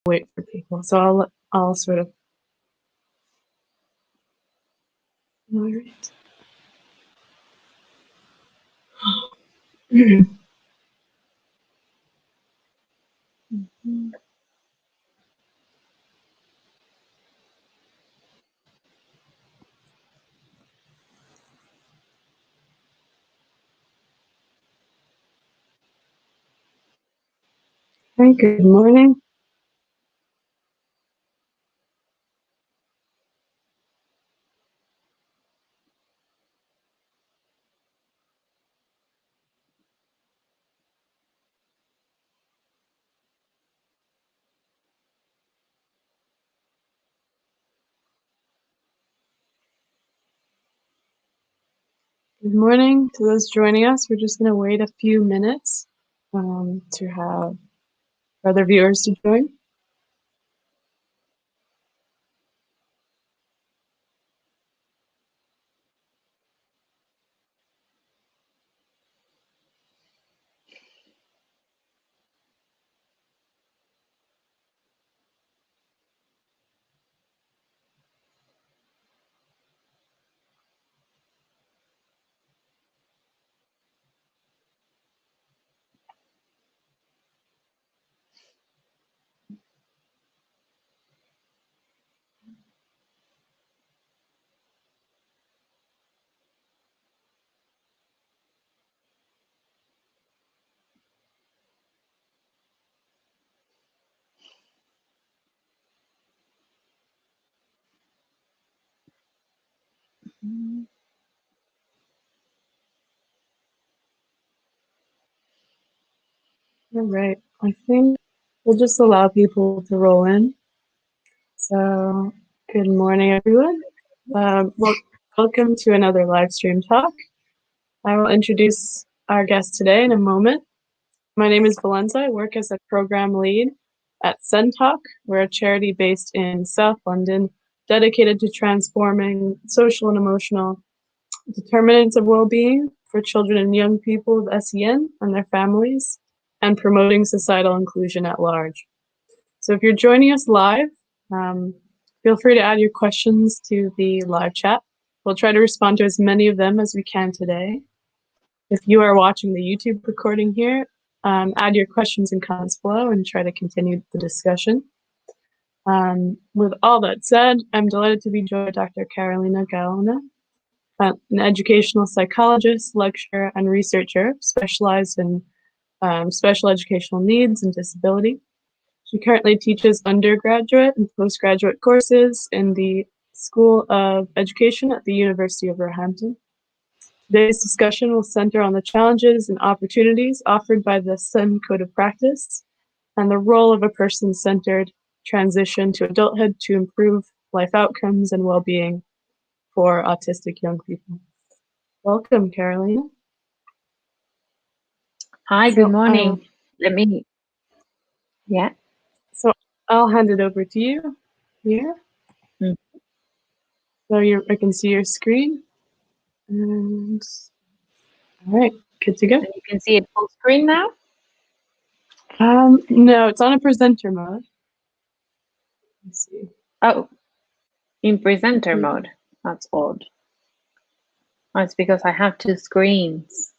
wait for people. So I'll sort of. All right. Hi, good morning. Good morning to those joining us. We're just going to wait a few minutes to have other viewers to join. All right. I think we'll just allow people to roll in. So, good morning, everyone. Welcome to another live stream talk. I will introduce our guest today in a moment. My name is Valenza. I work as a program lead at SendTalk. We're a charity based in South London, dedicated to transforming social and emotional determinants of well-being for children and young people with SEN and their families, and promoting societal inclusion at large. So if you're joining us live, feel free to add your questions to the live chat. We'll try to respond to as many of them as we can today. If you are watching the YouTube recording here, add your questions and comments below and try to continue the discussion. With all that said, I'm delighted to be joined by Dr. Carolina Gaona, an educational psychologist, lecturer, and researcher specialized in special educational needs and disability. She currently teaches undergraduate and postgraduate courses in the School of Education at the University of Roehampton. Today's discussion will center on the challenges and opportunities offered by the SEN Code of Practice and the role of a person-centered transition to adulthood to improve life outcomes and well-being for autistic young people. Welcome, Carolina. Hi, good morning. So I'll hand it over to you here. Mm-hmm. So I can see your screen. And all right, good to go. And you can see it full screen now? No, it's on a presenter mode. Let's see. Oh, in presenter mode. That's odd. Oh, it's because I have two screens.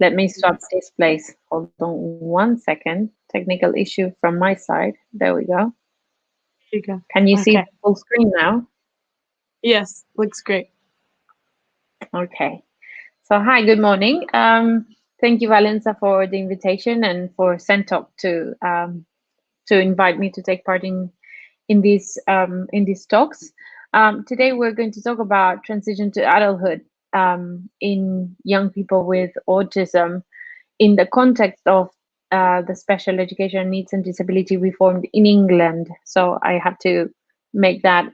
Let me swap displays. Hold on 1 second. Technical issue from my side. There we go. There you go. Can you see the full screen now? Yes, looks great. Okay. So hi, good morning. Thank you, Valenza, for the invitation and for SendTalk to invite me to take part in these talks. Today we're going to talk about transition to adulthood in young people with autism in the context of the special education needs and disability reform in England. So I have to make that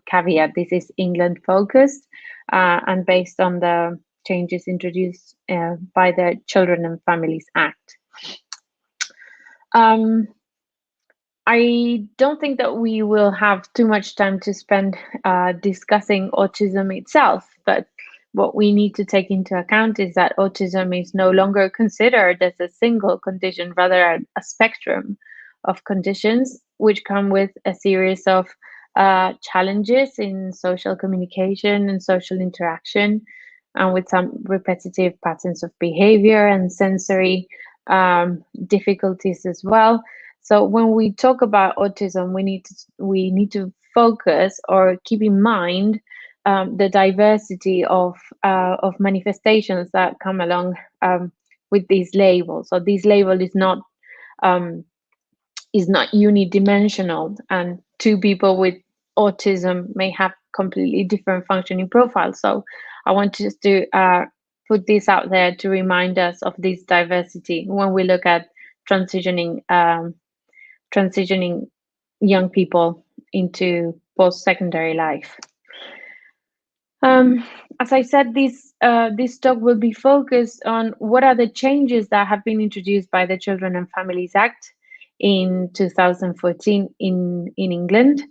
caveat. This is England focused and based on the changes introduced by the Children and Families Act. I don't think that we will have too much time to spend discussing autism itself, but what we need to take into account is that autism is no longer considered as a single condition, rather a spectrum of conditions, which come with a series of challenges in social communication and social interaction, and with some repetitive patterns of behavior and sensory difficulties as well. So when we talk about autism, we need to focus or keep in mind the diversity of manifestations that come along with these labels. So this label um, is not unidimensional, and two people with autism may have completely different functioning profiles. So I want just to put this out there to remind us of this diversity when we look at transitioning transitioning young people into post-secondary life. Um, as I said, this talk will be focused on what are the changes that have been introduced by the Children and Families Act in 2014 in England,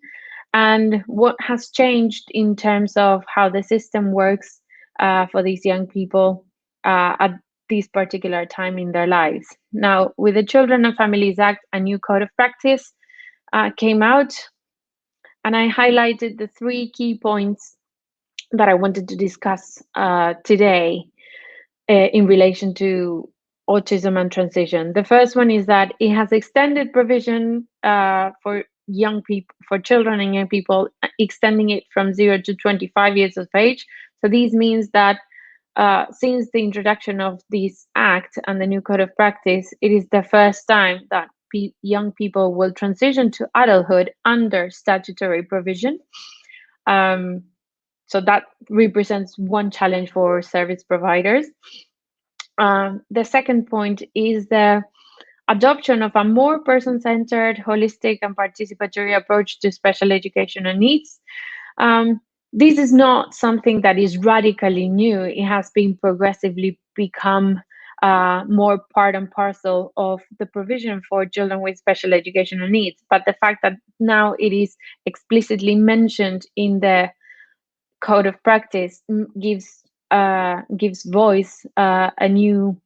and what has changed in terms of how the system works for these young people at this particular time in their lives. Now, with the Children and Families Act, a new code of practice came out, and I highlighted the three key points that I wanted to discuss today in relation to autism and transition. The first one is that it has extended provision for young people, for children and young people, extending it from 0 to 25 years of age. So this means that since the introduction of this act and the new code of practice, it is the first time that young people will transition to adulthood under statutory provision. So that represents one challenge for service providers. The second point is the adoption of a more person-centered, holistic, and participatory approach to special educational needs. This is not something that is radically new. It has been progressively become more part and parcel of the provision for children with special educational needs. But the fact that now it is explicitly mentioned in the code of practice gives voice a new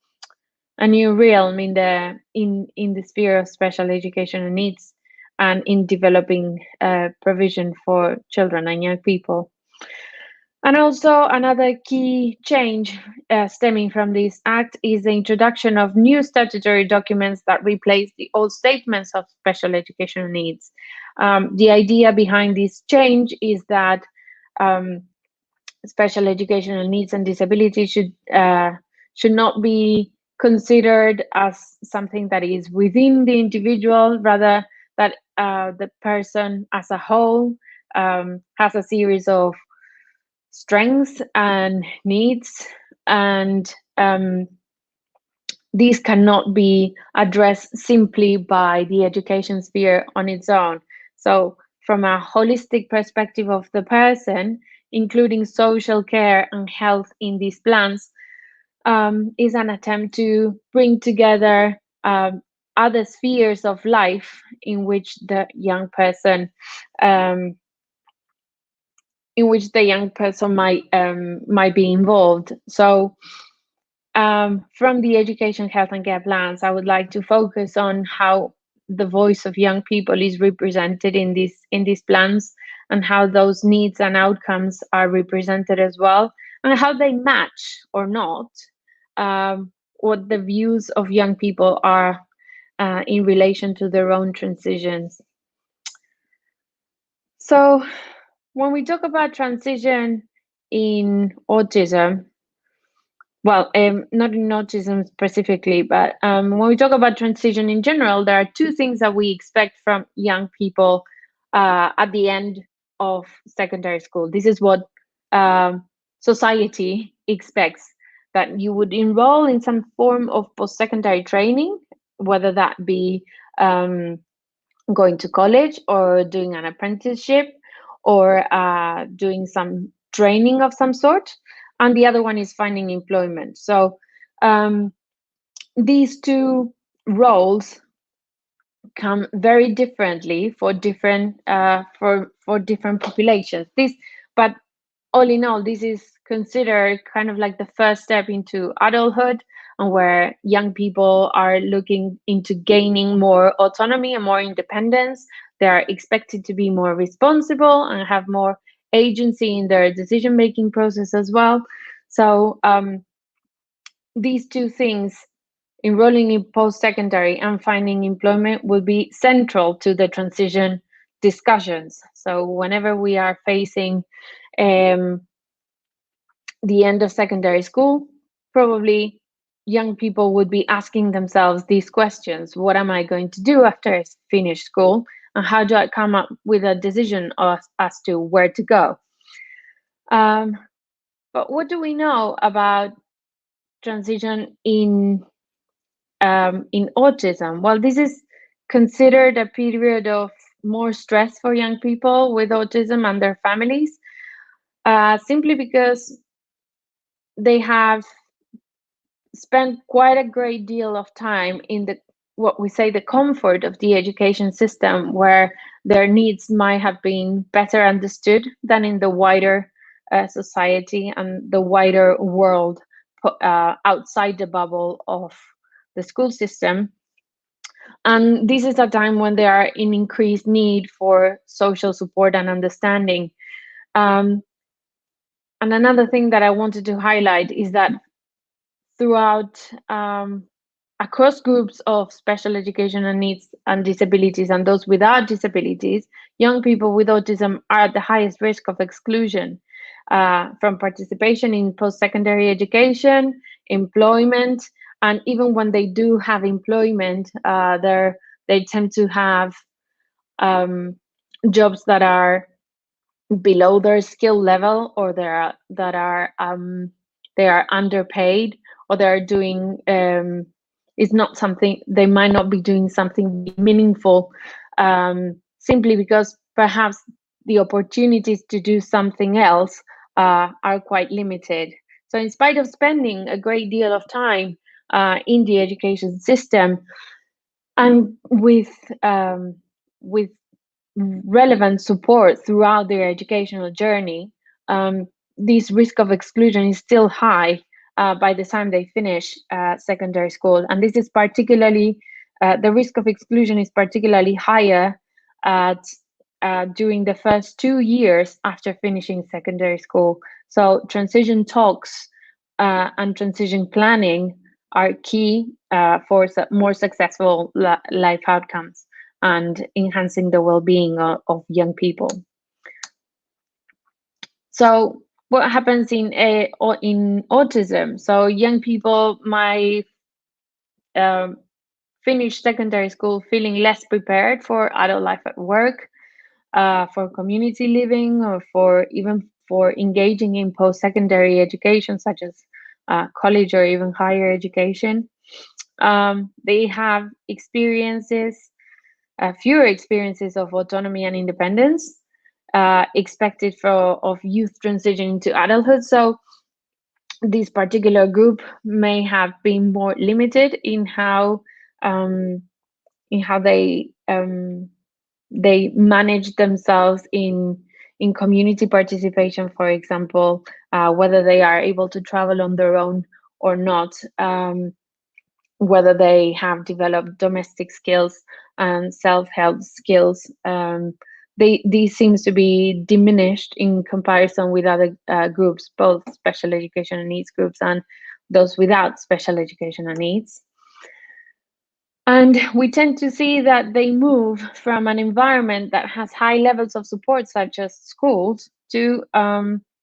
realm in the sphere of special educational needs and in developing provision for children and young people. And also another key change stemming from this act is the introduction of new statutory documents that replace the old statements of special educational needs. The idea behind this change is that special educational needs and disabilities should not be considered as something that is within the individual, rather that the person as a whole has a series of strengths and needs, and these cannot be addressed simply by the education sphere on its own. So from a holistic perspective of the person, including social care and health in these plans, is an attempt to bring together other spheres of life in which the young person might be involved. So from the education, health and care plans, I would like to focus on how the voice of young people is represented in these plans, and how those needs and outcomes are represented as well, and how they match or not what the views of young people are in relation to their own transitions. So when we talk about transition in autism, well, not in autism specifically, but when we talk about transition in general, there are two things that we expect from young people at the end of secondary school. This is what society expects, that you would enroll in some form of post-secondary training, whether that be going to college or doing an apprenticeship or doing some training of some sort, and the other one is finding employment. So these two roles come very differently for different for different populations. But all in all, this is considered kind of like the first step into adulthood, and where young people are looking into gaining more autonomy and more independence. They are expected to be more responsible and have more agency in their decision making process as well. So these two things, enrolling in post-secondary and finding employment, will be central to the transition discussions. So whenever we are facing um, the end of secondary school, probably young people would be asking themselves these questions: what am I going to do after I finish school, and how do I come up with a decision as to where to go? um, but what do we know about transition in autism? Well, this is considered a period of more stress for young people with autism and their families, simply because they have spent quite a great deal of time in the, what we say, the comfort of the education system, where their needs might have been better understood than in the wider society and the wider world outside the bubble of the school system. And this is a time when they are in increased need for social support and understanding. Um, and another thing that I wanted to highlight is that throughout, across groups of special educational needs and disabilities and those without disabilities, young people with autism are at the highest risk of exclusion from participation in post-secondary education, employment, and even when they do have employment, they tend to have um, jobs that are below their skill level, or they are underpaid, or they're doing is not something, they might not be doing something really meaningful, simply because perhaps the opportunities to do something else are quite limited. So in spite of spending a great deal of time in the education system, and with relevant support throughout their educational journey, um, this risk of exclusion is still high by the time they finish secondary school. And this is particularly, the risk of exclusion is particularly higher at, during the first 2 years after finishing secondary school. So transition talks and transition planning are key for more successful life outcomes and enhancing the well-being of young people. So what happens in autism? So young people might um, finish secondary school feeling less prepared for adult life at work, for community living, or for even for engaging in post-secondary education, such as college or even higher education. They have fewer experiences of autonomy and independence expected of youth transitioning to adulthood. So this particular group may have been more limited um, in how they manage themselves in community participation, for example, whether they are able to travel on their own or not. Whether they have developed domestic skills and self-help skills. These seems to be diminished in comparison with other groups, both special educational needs groups and those without special educational needs. And we tend to see that they move from an environment that has high levels of support, such as schools, to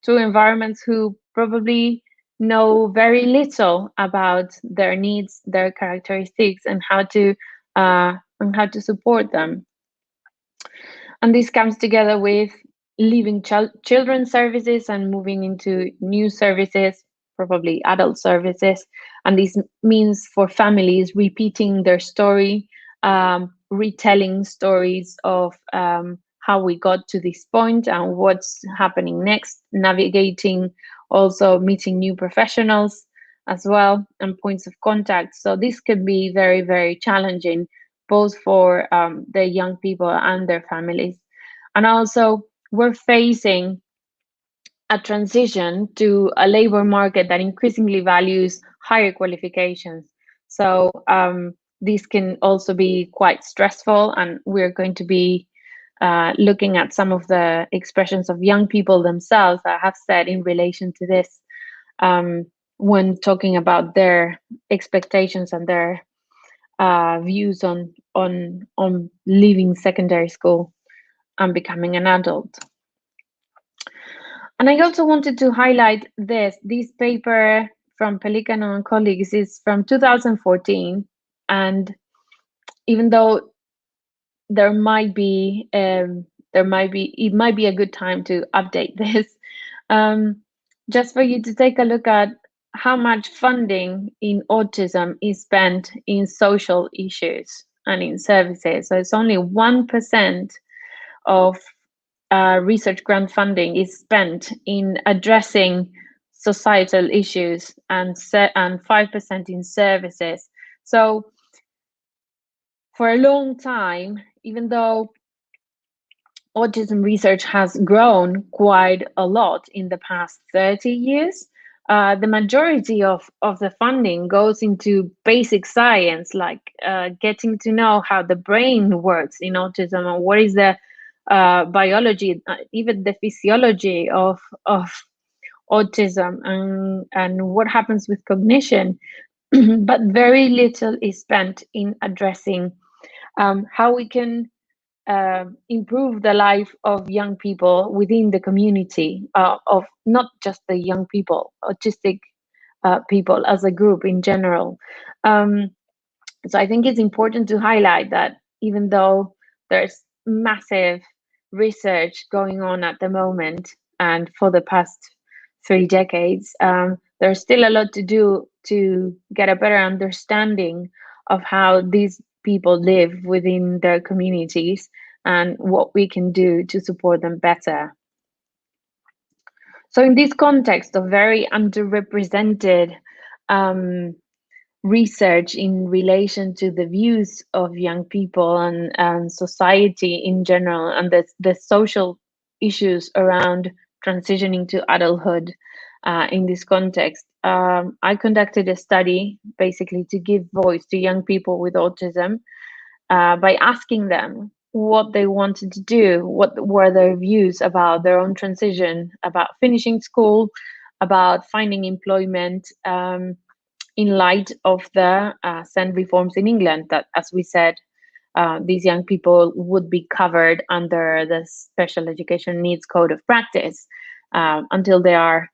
environments who probably know very little about their needs, their characteristics, and how to support them. And this comes together with leaving children's services and moving into new services, probably adult services. And this means for families repeating their story, retelling stories of how we got to this point and what's happening next, navigating, also meeting new professionals as well, and points of contact. So this can be very, very challenging, both for the young people and their families. And also, we're facing a transition to a labor market that increasingly values higher qualifications. So these can also be quite stressful, and we're going to be looking at some of the expressions of young people themselves that have said in relation to this, when talking about their expectations and their views on leaving secondary school and becoming an adult. And I also wanted to highlight this paper from Pelicano and colleagues is from 2014, and even though there might be it might be a good time to update this, um, just for you to take a look at how much funding in autism is spent in social issues and in services. So it's only 1% of research grant funding is spent in addressing societal issues, and 5% in services. So for a long time, even though autism research has grown quite a lot in the past 30 years, the majority of the funding goes into basic science, like getting to know how the brain works in autism, and what is the biology, even the physiology of autism, and what happens with cognition. But very little is spent in addressing how we can improve the life of young people within the community, of not just the young people, autistic people as a group in general. Um, so I think it's important to highlight that even though there's massive research going on at the moment and for the past 3 decades, there's still a lot to do to get a better understanding of how these people live within their communities and what we can do to support them better. So in this context of very underrepresented research in relation to the views of young people and society in general, and the social issues around transitioning to adulthood, in this context, I conducted a study basically to give voice to young people with autism, by asking them what they wanted to do, what were their views about their own transition, about finishing school, about finding employment, in light of the SEND reforms in England, that, as we said, these young people would be covered under the Special Education Needs Code of Practice until they are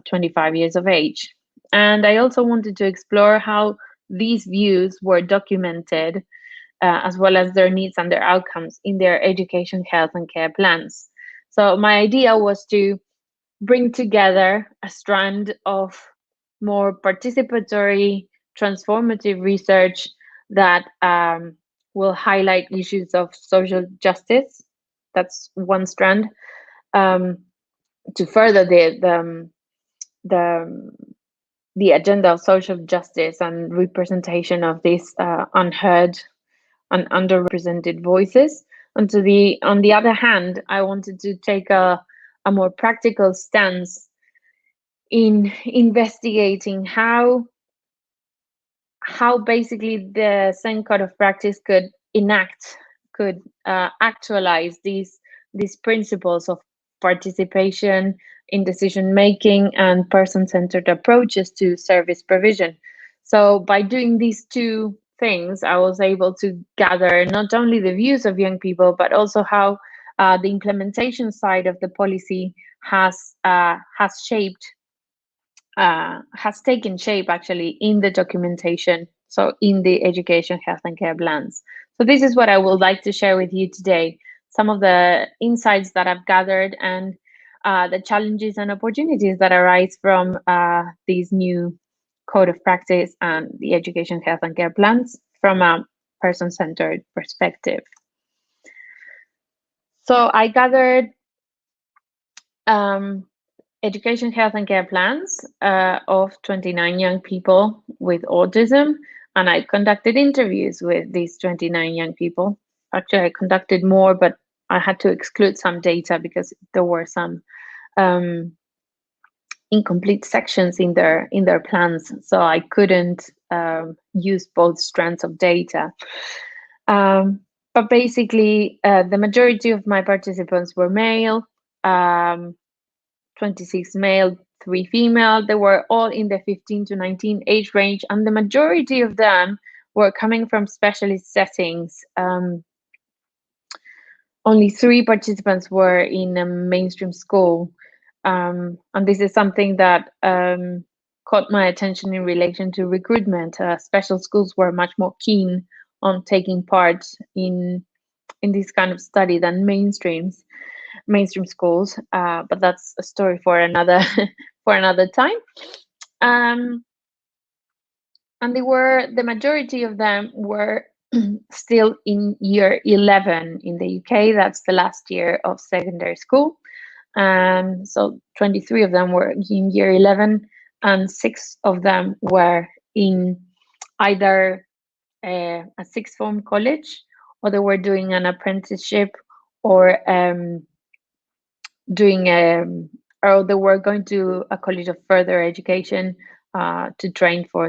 25 years of age. And I also wanted to explore how these views were documented, as well as their needs and their outcomes in their education, health, and care plans. So my idea was to bring together a strand of more participatory, transformative research that will highlight issues of social justice. That's one strand. To further the the agenda of social justice and representation of these unheard and underrepresented voices. And on the other hand, I wanted to take a more practical stance in investigating how basically the same code of practice could actualize these principles of participation in decision making and person-centered approaches to service provision. So by doing these two things, I was able to gather not only the views of young people, but also how the implementation side of the policy has taken shape actually in the documentation, so in the education, health, and care plans. So this is what I would like to share with you today, some of the insights that I've gathered, and the challenges and opportunities that arise from these new code of practice and the education, health, and care plans from a person-centered perspective. So I gathered education, health, and care plans of 29 young people with autism, and I conducted interviews with these 29 young people. Actually, I conducted more, but I had to exclude some data because there were some incomplete sections in their plans, so I couldn't use both strands of data. Um, but basically, the majority of my participants were male, um, 26 male, 3 female. They were all in the 15 to 19 age range, and the majority of them were coming from specialist settings. Only 3 participants were in a mainstream school. And this is something that caught my attention in relation to recruitment. Special schools were much more keen on taking part in this kind of study than mainstream schools. But that's a story for another for another time. Um, and the majority of them were still in year 11 in the UK. That's the last year of secondary school. So 23 of them were in year 11, and 6 of them were in either a sixth form college, or they were doing an apprenticeship, or doing or they were going to a college of further education to train for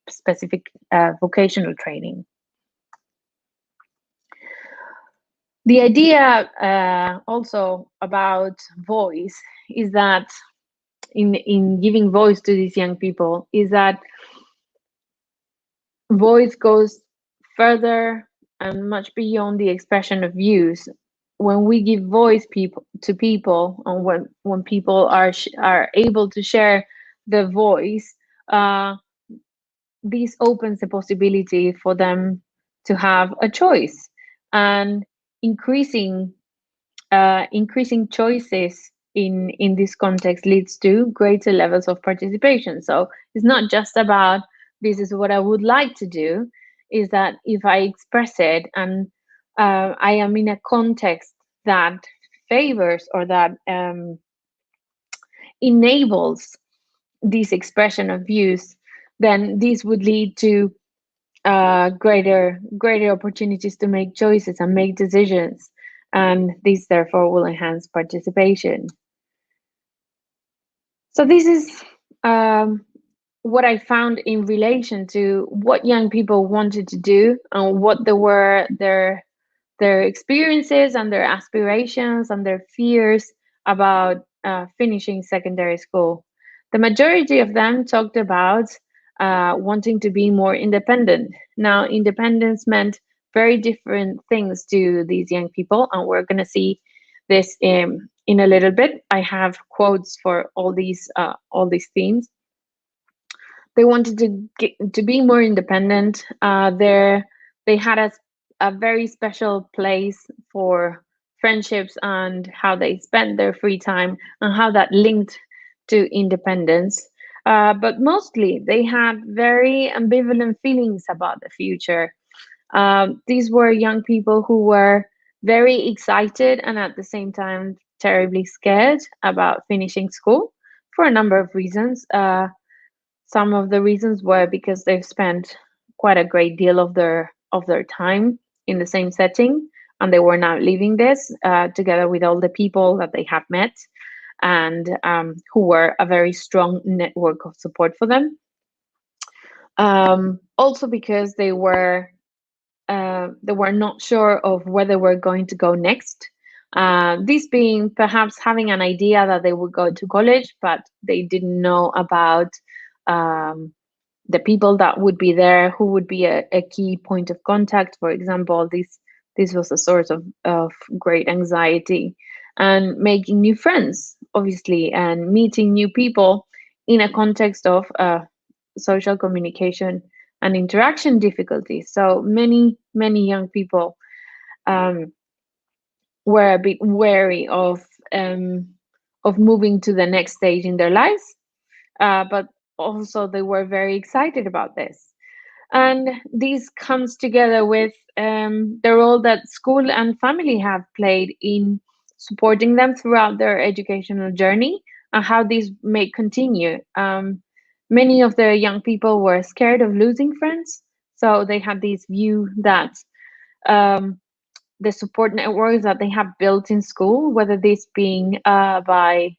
specific vocational training. The idea also about voice is that in giving voice to these young people is that voice goes further and much beyond the expression of views. When we give voice to people, and when people are able to share their voice, uh, this opens the possibility for them to have a choice, and increasing increasing choices in this context leads to greater levels of participation. So it's not just about this is what I would like to do, is that if I express it and I am in a context that favors or that enables this expression of views, then this would lead to greater opportunities to make choices and make decisions, and this therefore will enhance participation. So this is what I found in relation to what young people wanted to do and what they were their experiences and their aspirations and their fears about finishing secondary school. The majority of them talked about wanting to be more independent. Now, independence meant very different things to these young people, and we're going to see this in a little bit. I have quotes for all these themes. They wanted to be more independent. They had a very special place for friendships and how they spent their free time and how that linked to independence. But mostly, they had very ambivalent feelings about the future. These were young people who were very excited and at the same time terribly scared about finishing school for a number of reasons. Some of the reasons were because they've spent quite a great deal of their time in the same setting, and they were now leaving this together with all the people that they have met, and who were a very strong network of support for them. Also because they were not sure of where they were going to go next. This being perhaps having an idea that they would go to college, but they didn't know about the people that would be there, who would be a key point of contact. For example, this was a source of great anxiety, and making new friends, obviously, and meeting new people in a context of social communication and interaction difficulties. So many young people um, were a bit wary of moving to the next stage in their lives, but also they were very excited about this. And this comes together with the role that school and family have played in supporting them throughout their educational journey, and how this may continue. Many of the young people were scared of losing friends, so they had this view that um, the support networks that they have built in school, whether this being by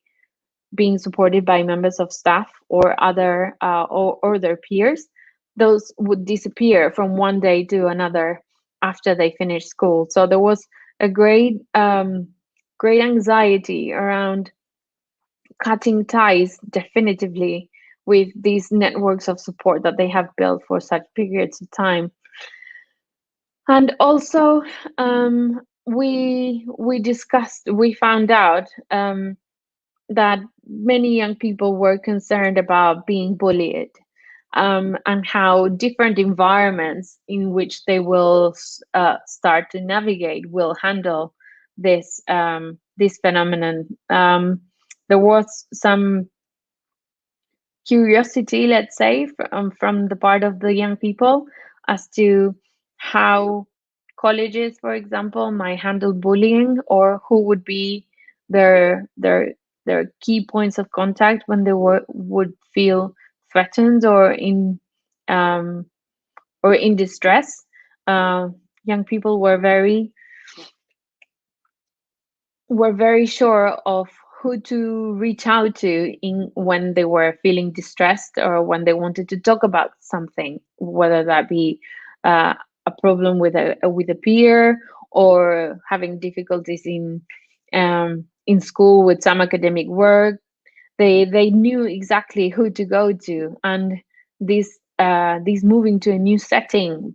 being supported by members of staff or other or their peers, those would disappear from one day to another after they finished school. So there was a great anxiety around cutting ties definitively with these networks of support that they have built for such periods of time. And also, we found out that many young people were concerned about being bullied, and how different environments in which they will start to navigate will handle this phenomenon. There was some curiosity, let's say, from the part of the young people as to how colleges, for example, might handle bullying, or who would be their their their key points of contact when they would feel threatened um, or in distress. Young people were very sure of who to reach out to in when they were feeling distressed or when they wanted to talk about something, whether that be uh, a problem with a peer, or having difficulties in school with some academic work. They knew exactly who to go to, and this moving to a new setting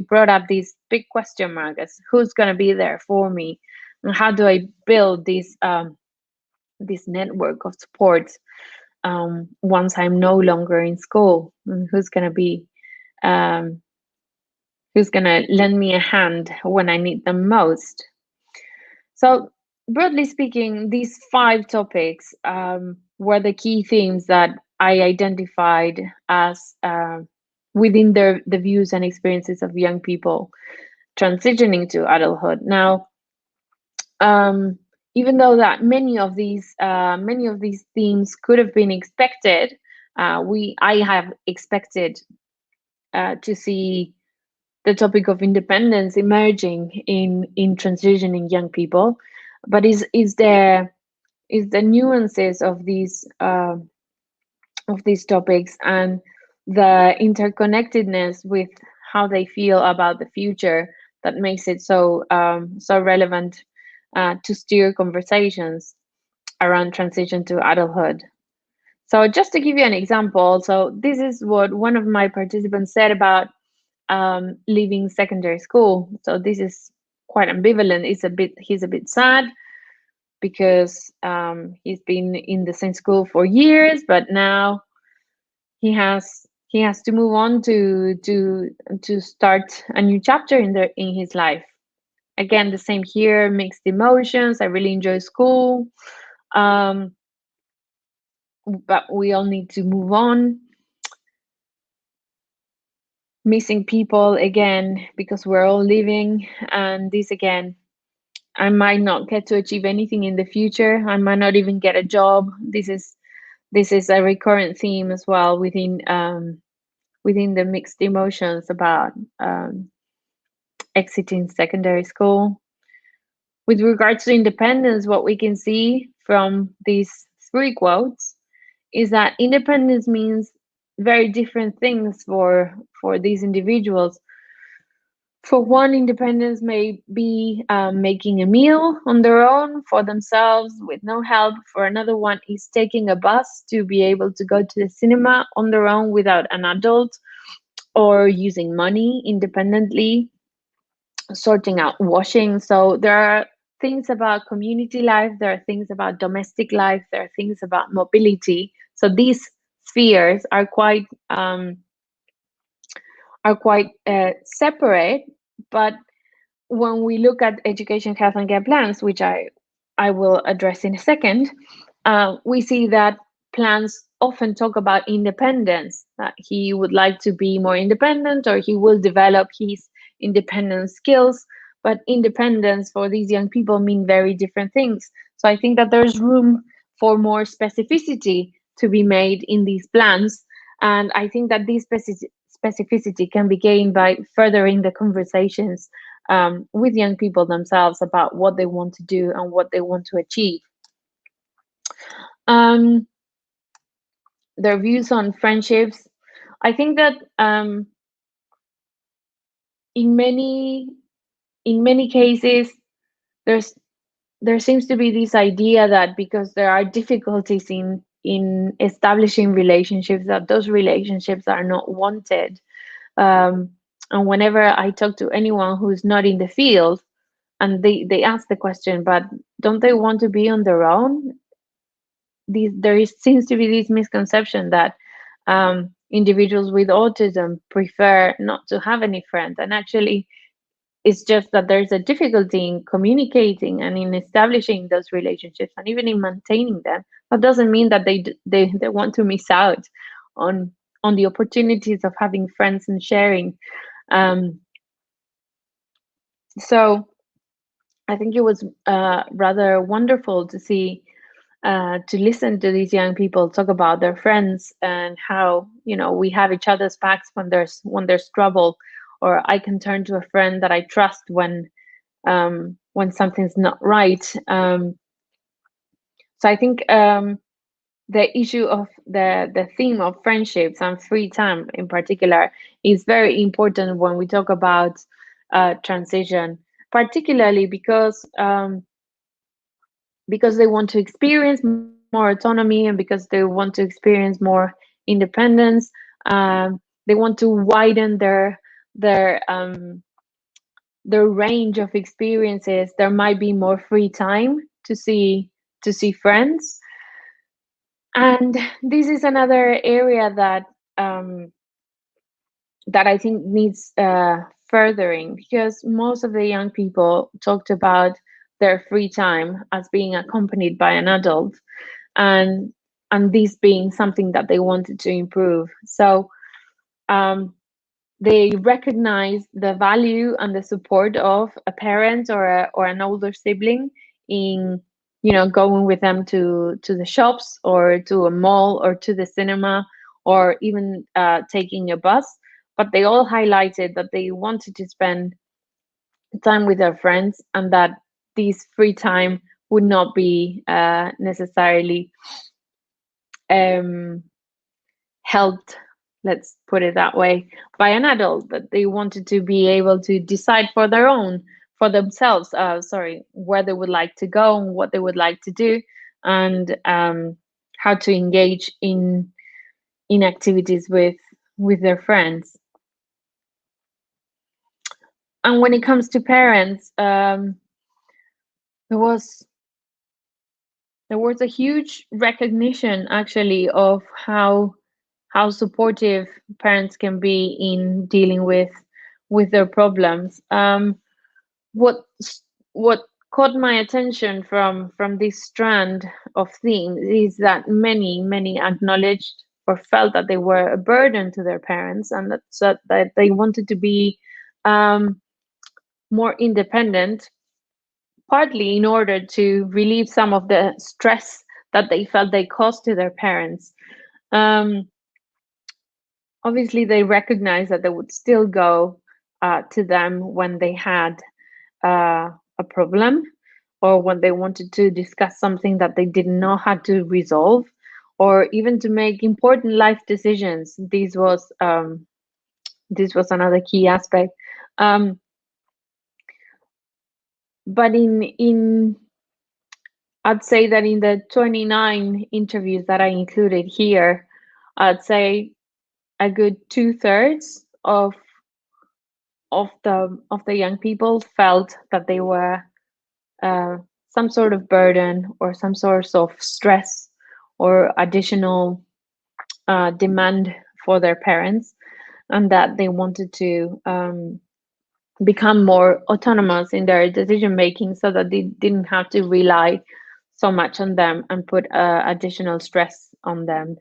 brought up this big question mark as who's going to be there for me, and how do I build this network of support once I'm no longer in school, and um, who's going to lend me a hand when I need them most. So, broadly speaking, these five topics were the key themes that I identified as within the views and experiences of young people transitioning to adulthood. Now, um, even though that many of these themes could have been expected, I have expected to see the topic of independence emerging in transitioning young people, but is the nuances of these topics and the interconnectedness with how they feel about the future that makes it so relevant to steer conversations around transition to adulthood. So just to give you an example, so this is what one of my participants said about leaving secondary school. So this is quite ambivalent. He's a bit sad because he's been in the same school for years, but now he has to move on to start a new chapter in his life. Again, the same here, mixed emotions. I really enjoy school, um, but we all need to move on. Missing people again because we're all living, and this again, I might not get to achieve anything in the future. I might not even get a job. This is a recurrent theme as well within the mixed emotions about exiting secondary school. With regards to independence, what we can see from these three quotes is that independence means very different things for these individuals. For one, independence may be making a meal on their own for themselves with no help. For another one, is taking a bus to be able to go to the cinema on their own without an adult, or using money independently, sorting out washing. So there are things about community life, there are things about domestic life, there are things about mobility. So these spheres are quite separate, but when we look at education, health, and care plans, which I will address in a second, we see that plans often talk about independence, that he would like to be more independent or he will develop his independent skills. But independence for these young people mean very different things. So I think that there's room for more specificity to be made in these plans. And I think that this specificity can be gained by furthering the conversations with young people themselves about what they want to do and what they want to achieve. Um, their views on friendships. I think that in many in many cases there's there seems to be this idea that because there are difficulties in establishing relationships, that those relationships are not wanted. um, and whenever I talk to anyone who's not in the field, and they ask the question, but don't they want to be on their own? Seems to be this misconception that individuals with autism prefer not to have any friends, and actually it's just that there's a difficulty in communicating and in establishing those relationships and even in maintaining them. That doesn't mean that they want to miss out on the opportunities of having friends and sharing. Um, so I think it was rather wonderful to see, to listen to these young people talk about their friends and how, we have each other's backs when there's trouble, or I can turn to a friend that I trust when something's not right. So I think the issue of the theme of friendships and free time in particular is very important when we talk about transition, particularly because they want to experience more autonomy, and because they want to experience more independence. They want to widen their the range of experiences. There might be more free time to see friends. And this is another area that I think needs furthering, because most of the young people talked about their free time as being accompanied by an adult, and this being something that they wanted to improve. So um, they recognize the value and the support of a parent or an older sibling in, going with them to the shops or to a mall or to the cinema, or even taking a bus. But they all highlighted that they wanted to spend time with their friends, and that this free time would not be necessarily um, helped, let's put it that way, by an adult. That they wanted to be able to decide for themselves, where they would like to go and what they would like to do, and how to engage in activities with their friends. And when it comes to parents, there was there was a huge recognition actually of how supportive parents can be in dealing with their problems. What what caught my attention from this strand of themes is that many acknowledged or felt that they were a burden to their parents, and that they wanted to be um, more independent, partly in order to relieve some of the stress that they felt they caused to their parents. Um, Obviously, they recognized that they would still go to them when they had a problem, or when they wanted to discuss something that they didn't know how to resolve, or even to make important life decisions. This was another key aspect. Um, but I'd say that in the 29 interviews that I included here, I'd say a good two-thirds of the young people felt that they were uh, some sort of burden or some source of stress or additional demand for their parents, and that they wanted to become more autonomous in their decision making, so that they didn't have to rely so much on them and put additional stress on them.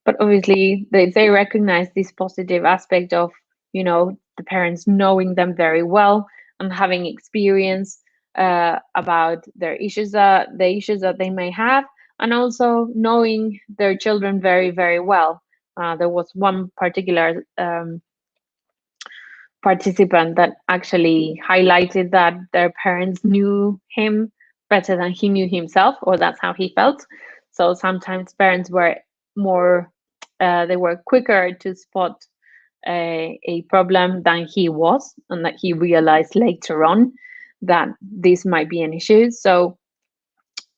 But obviously, they recognize this positive aspect of, the parents knowing them very well and having experience about the issues that they may have, and also knowing their children very, very well. There was one particular participant that actually highlighted that their parents knew him better than he knew himself, or that's how he felt. So sometimes parents were more, they were quicker to spot a problem than he was, and that he realized later on that this might be an issue. So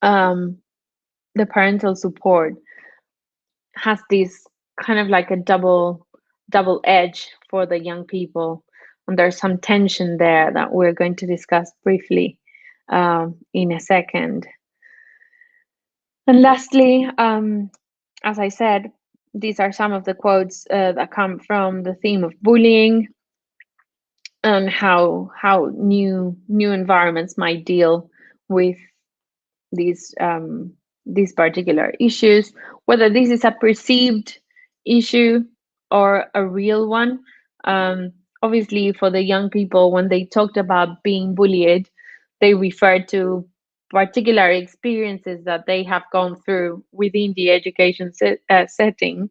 um, the parental support has this kind of like a double edge for the young people, and there's some tension there that we're going to discuss briefly in a second. And lastly, as I said, these are some of the quotes that come from the theme of bullying, and how new environments might deal with these these particular issues, whether this is a perceived issue or a real one. Um, Obviously, for the young people, when they talked about being bullied, they referred to particular experiences that they have gone through within the education setting.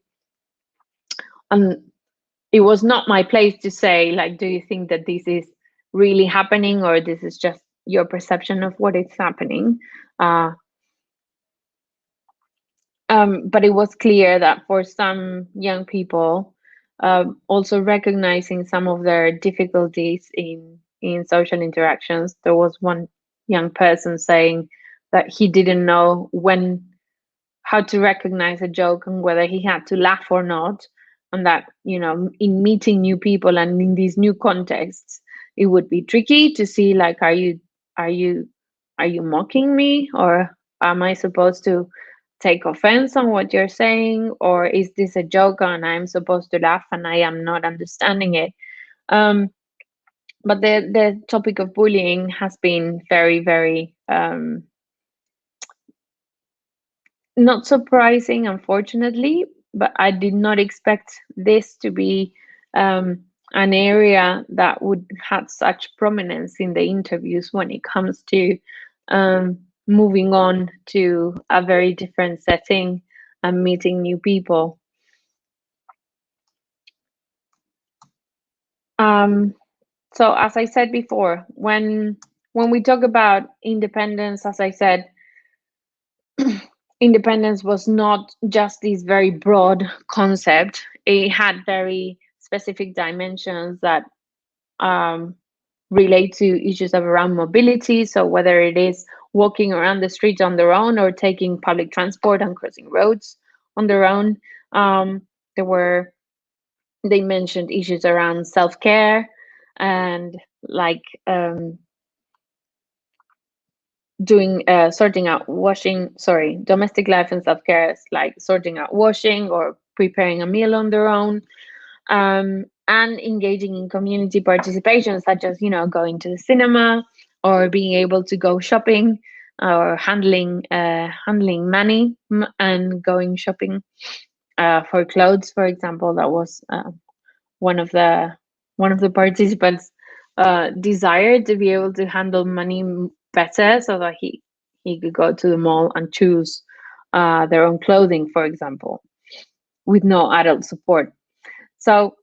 And it was not my place to say, like, do you think that this is really happening, or this is just your perception of what is happening? Uh, but it was clear that for some young people, also recognizing some of their difficulties in social interactions, there was one young person saying that he didn't know when how to recognize a joke and whether he had to laugh or not, and that, in meeting new people and in these new contexts, it would be tricky to see, like, are you are you mocking me, or am I supposed to take offense on what you're saying, or is this a joke and I'm supposed to laugh and I am not understanding it? But the topic of bullying has been very, very not surprising, unfortunately, but I did not expect this to be an area that would have such prominence in the interviews when it comes to moving on to a very different setting and meeting new people. Um, so, as I said before, when we talk about independence, as I said, independence was not just this very broad concept. It had very specific dimensions that um, relate to issues of around mobility. So whether it is walking around the street on their own or taking public transport and crossing roads on their own, um, there were they mentioned issues around self-care and like doing sorting out washing sorry domestic life and self-care is like sorting out washing or preparing a meal on their own, and engaging in community participation, such as going to the cinema or being able to go shopping, or handling money, and going shopping for clothes, for example. That was one of the participants desired to be able to handle money better, so that he could go to the mall and choose their own clothing, for example, with no adult support. So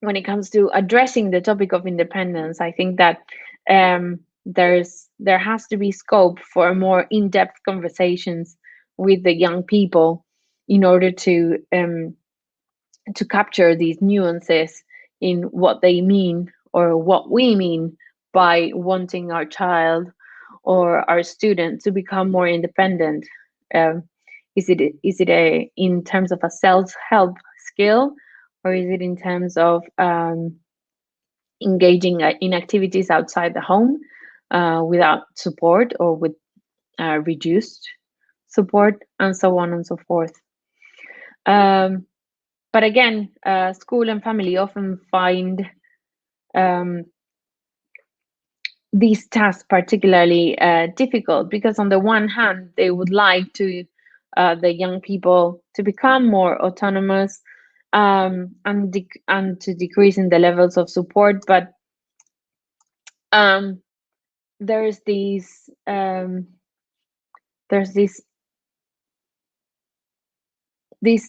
when it comes to addressing the topic of independence, I think that there has to be scope for more in-depth conversations with the young people in order to capture these nuances in what they mean, or what we mean by wanting our child or our student to become more independent. Um, is it in terms of a self-help skill, or is it in terms of engaging in activities outside the home without support, or with reduced support, and so on and so forth. Um, but again, school and family often find um, these tasks particularly difficult, because on the one hand, they would like to the young people to become more autonomous, and to decrease in the levels of support, but um, there's these there's this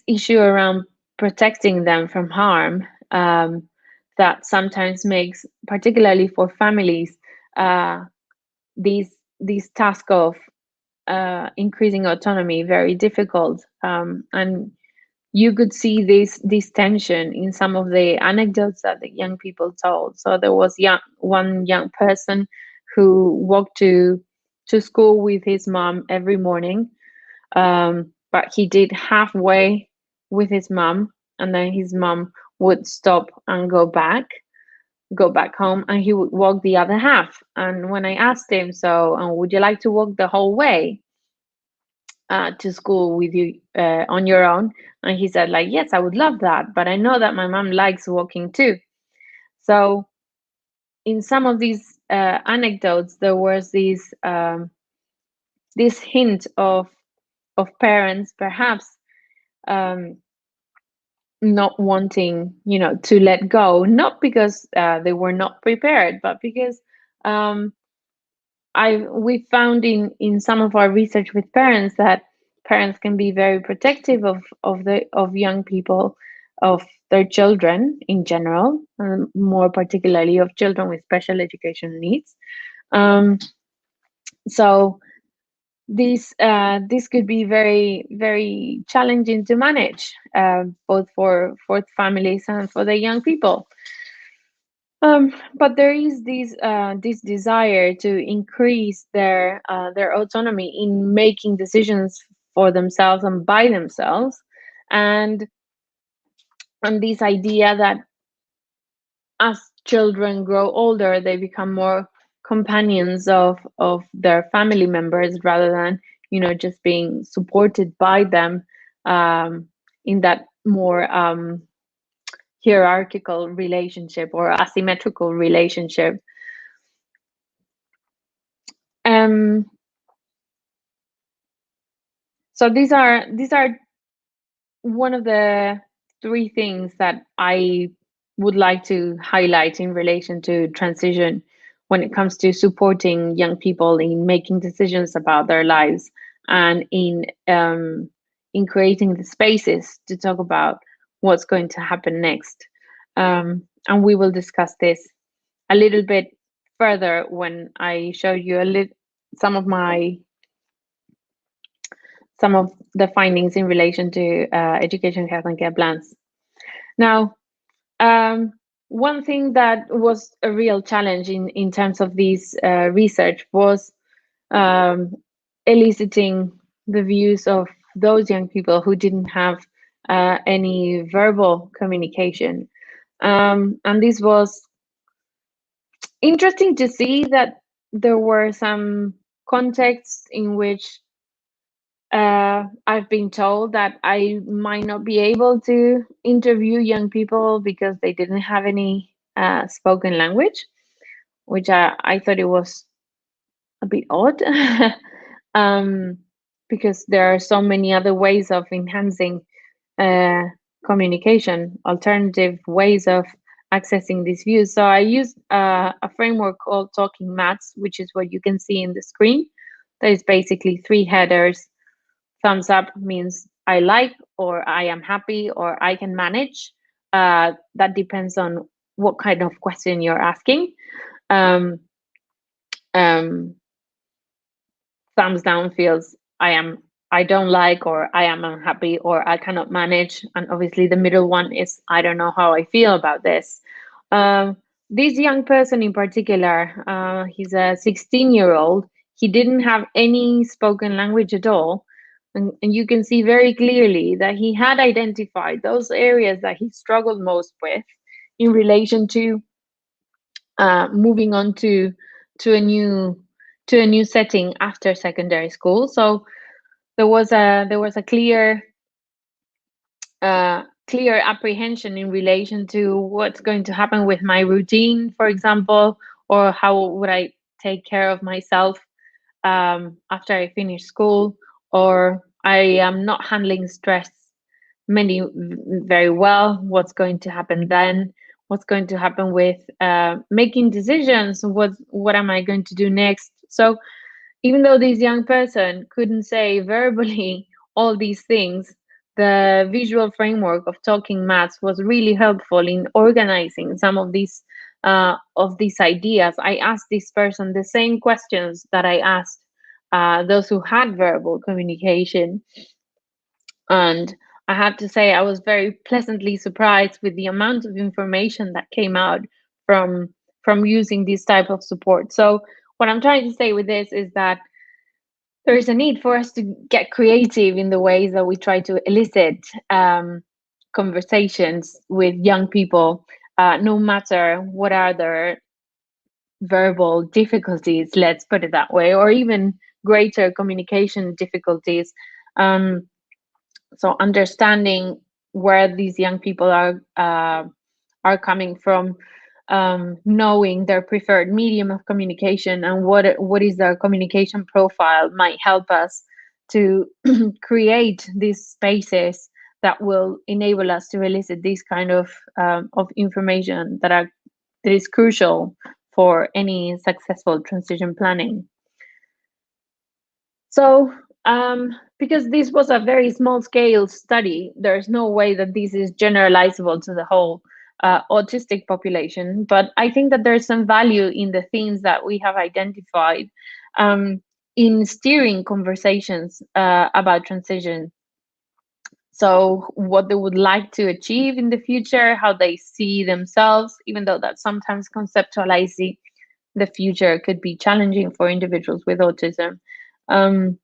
issue around protecting them from harm, that sometimes makes, particularly for families, uh, these this task of increasing autonomy very difficult, and you could see this tension in some of the anecdotes that the young people told. So there was one young person who walked to school with his mom every morning, but he did halfway with his mom, and then his mom would stop and go back home, and he would walk the other half. And when I asked him, so would you like to walk the whole way to school with you on your own? And he said, like, yes, I would love that, but I know that my mom likes walking too. So in some of these anecdotes, there was this hint of parents perhaps um, not wanting, to let go, not because they were not prepared, but because um, we found in some of our research with parents that parents can be very protective of young people, of their children in general, more particularly of children with special education needs. Um, so this could be very, very challenging to manage, both for families and for the young people. But there is this desire to increase their autonomy in making decisions for themselves and by themselves, and this idea that as children grow older, they become more companions of their family members rather than just being supported by them, in that more hierarchical relationship or asymmetrical relationship. Um, so these are one of the three things that I would like to highlight in relation to transition when it comes to supporting young people in making decisions about their lives, and in creating the spaces to talk about what's going to happen next. And we will discuss this a little bit further when I show you some of my some of the findings in relation to education, health, and care plans. Now, one thing that was a real challenge in terms of this research was um, eliciting the views of those young people who didn't have any verbal communication. And this was interesting to see that there were some contexts in which I've been told that I might not be able to interview young people because they didn't have any spoken language, which I thought it was a bit odd, um, because there are so many other ways of enhancing uh, communication, alternative ways of accessing these views. So I used a framework called Talking Maths, which is what you can see in the screen. That is basically three headers. Thumbs up means I like, or I am happy, or I can manage. That depends on what kind of question you're asking. Um, um, Thumbs down feels I don't like, or I am unhappy, or I cannot manage. And obviously the middle one is I don't know how I feel about this. Um, this young person in particular, he's a 16-year-old. He didn't have any spoken language at all. And you can see very clearly that he had identified those areas that he struggled most with in relation to moving on to a new setting after secondary school. So there was a clear apprehension in relation to what's going to happen with my routine, for example, or how would I take care of myself after I finish school, or I am not handling stress very well. What's going to happen then? What's going to happen with making decisions? What am I going to do next? So even though this young person couldn't say verbally all these things, the visual framework of Talking Maths was really helpful in organizing some of these of these ideas, I asked this person the same questions that I asked those who had verbal communication. And I had to say, I was very pleasantly surprised with the amount of information that came out from using this type of support. So what I'm trying to say with this is that there is a need for us to get creative in the ways that we try to elicit conversations with young people, no matter what are their verbal difficulties, let's put it that way, or even greater communication difficulties. Um, so understanding where these young people are coming from, knowing their preferred medium of communication and what is their communication profile might help us to create these spaces that will enable us to elicit this kind of information that is crucial for any successful transition planning. So, because this was a very small scale study, there's no way that this is generalizable to the whole autistic population. But I think that there's some value in the things that we have identified in steering conversations about transition. So, what they would like to achieve in the future, how they see themselves, even though that sometimes conceptualizing the future could be challenging for individuals with autism. Um,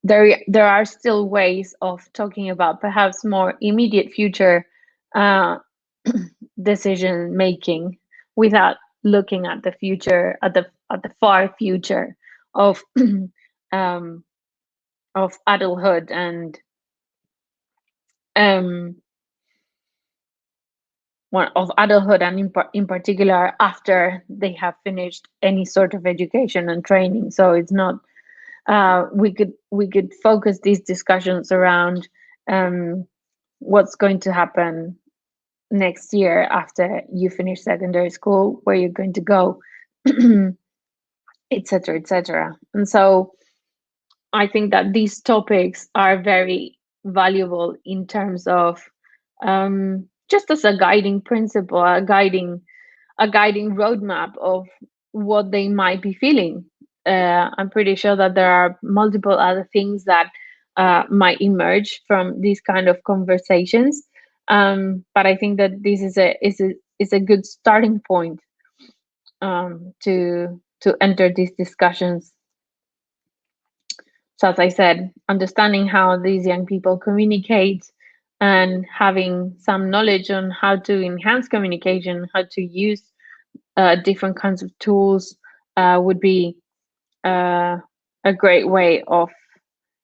there are still ways of talking about perhaps more immediate future uh, decision making without looking at the future, at the far future of um, of adulthood and um, of adulthood, and in particular after they have finished any sort of education and training. So it's not we could focus these discussions around what's going to happen next year after you finish secondary school, where you're going to go, etc., etc. And so I think that these topics are very valuable in terms of just as a guiding principle, a guiding roadmap of what they might be feeling. I'm pretty sure that there are multiple other things that might emerge from these kind of conversations. But I think that this is a good starting point to enter these discussions. So as I said, understanding how these young people communicate and having some knowledge on how to enhance communication, how to use different kinds of tools would be a great way of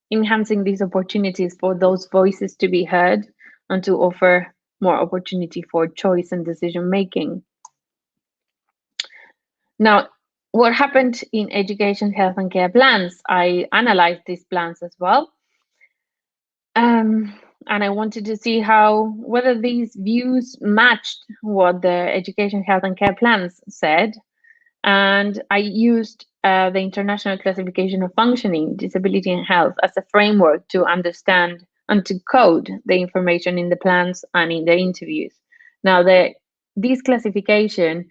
enhancing these opportunities for those voices to be heard and to offer more opportunity for choice and decision making. Now, what happened in education, health, and care plans? I analyzed these plans as well. And I wanted to see whether these views matched what the education, health, and care plans said. And I used the International Classification of Functioning, Disability, and Health as a framework to understand and to code the information in the plans and in the interviews. Now, this classification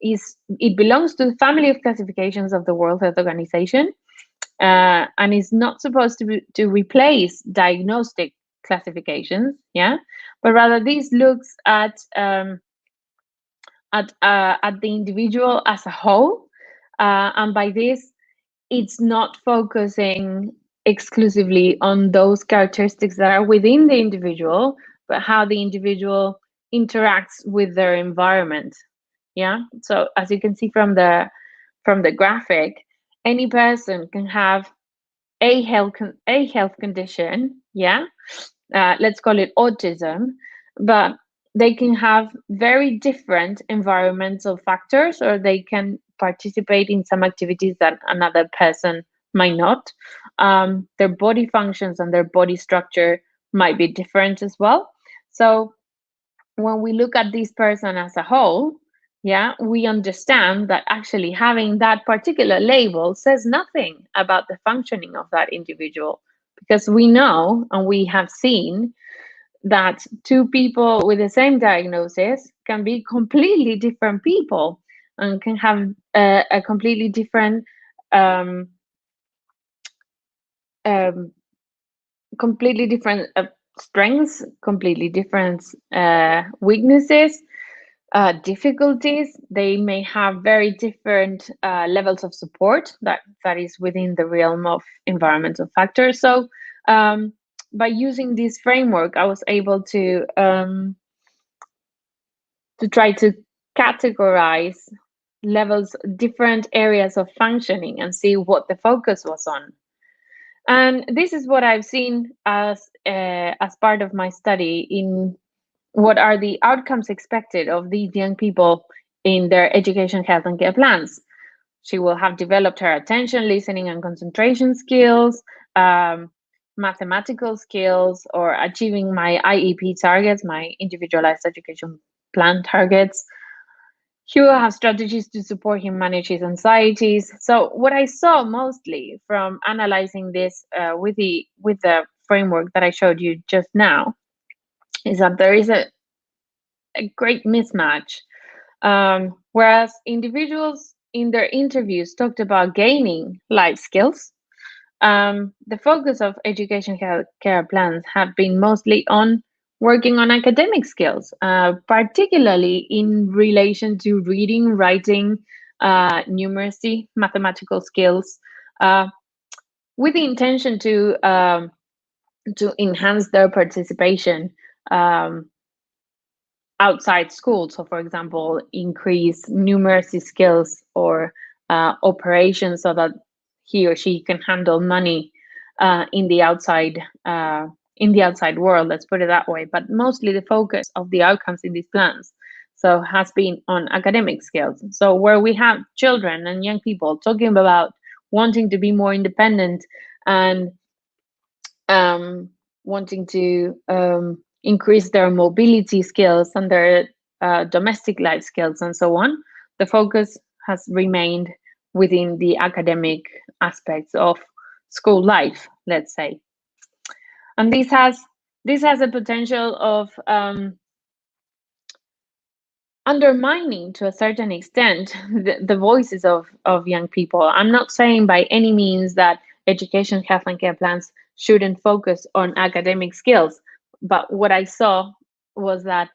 it belongs to the family of classifications of the World Health Organization, and is not supposed to replace diagnostic classifications, yeah, but rather this looks at the individual as a whole, and by this, it's not focusing exclusively on those characteristics that are within the individual, but how the individual interacts with their environment. Yeah. So as you can see from the graphic, any person can have a health condition. Yeah. Let's call it autism, but they can have very different environmental factors, or they can participate in some activities that another person might not. Their body functions and their body structure might be different as well. So when we look at this person as a whole, yeah, we understand that actually having that particular label says nothing about the functioning of that individual, because we know and we have seen that two people with the same diagnosis can be completely different people and can have a completely different um, um, strengths, completely different weaknesses, difficulties. They may have very different levels of support that is within the realm of environmental factors. So by using this framework, I was able to try to categorize levels, different areas of functioning, and see what the focus was on. And this is what I've seen as part of my study in what are the outcomes expected of these young people in their education, health, and care plans. She will have developed her attention, listening, and concentration skills, um, mathematical skills, or achieving my IEP targets, my individualized education plan targets. He will have strategies to support him manage his anxieties. So what I saw mostly from analyzing this with the framework that I showed you just now is that there is a great mismatch. Whereas individuals in their interviews talked about gaining life skills, the focus of education care plans have been mostly on working on academic skills, particularly in relation to reading, writing, numeracy, mathematical skills, uh, with the intention to enhance their participation um, outside school. So, for example, increase numeracy skills or operations so that he or she can handle money in the outside world. Let's put it that way. But mostly the focus of the outcomes in these plans so has been on academic skills. So where we have children and young people talking about wanting to be more independent and um, wanting to increase their mobility skills and their domestic life skills and so on, the focus has remained within the academic aspects of school life, let's say. And this has a potential of undermining to a certain extent the voices of young people. I'm not saying by any means that education, health, and care plans shouldn't focus on academic skills, but what I saw was that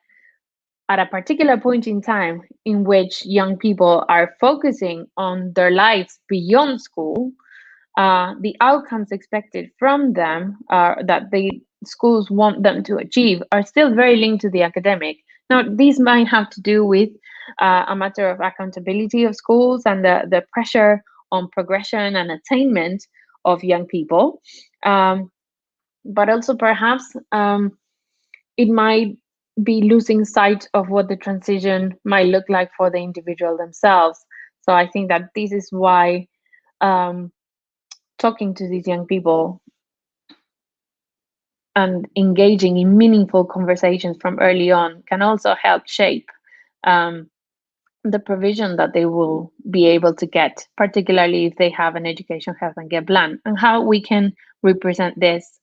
at a particular point in time in which young people are focusing on their lives beyond school, the outcomes expected from them that the schools want them to achieve are still very linked to the academic. Now, these might have to do with a matter of accountability of schools and the pressure on progression and attainment of young people. But also perhaps it might be losing sight of what the transition might look like for the individual themselves. So I think that this is why um, talking to these young people and engaging in meaningful conversations from early on can also help shape um, the provision that they will be able to get, particularly if they have an education, health, and care plan, and how we can represent this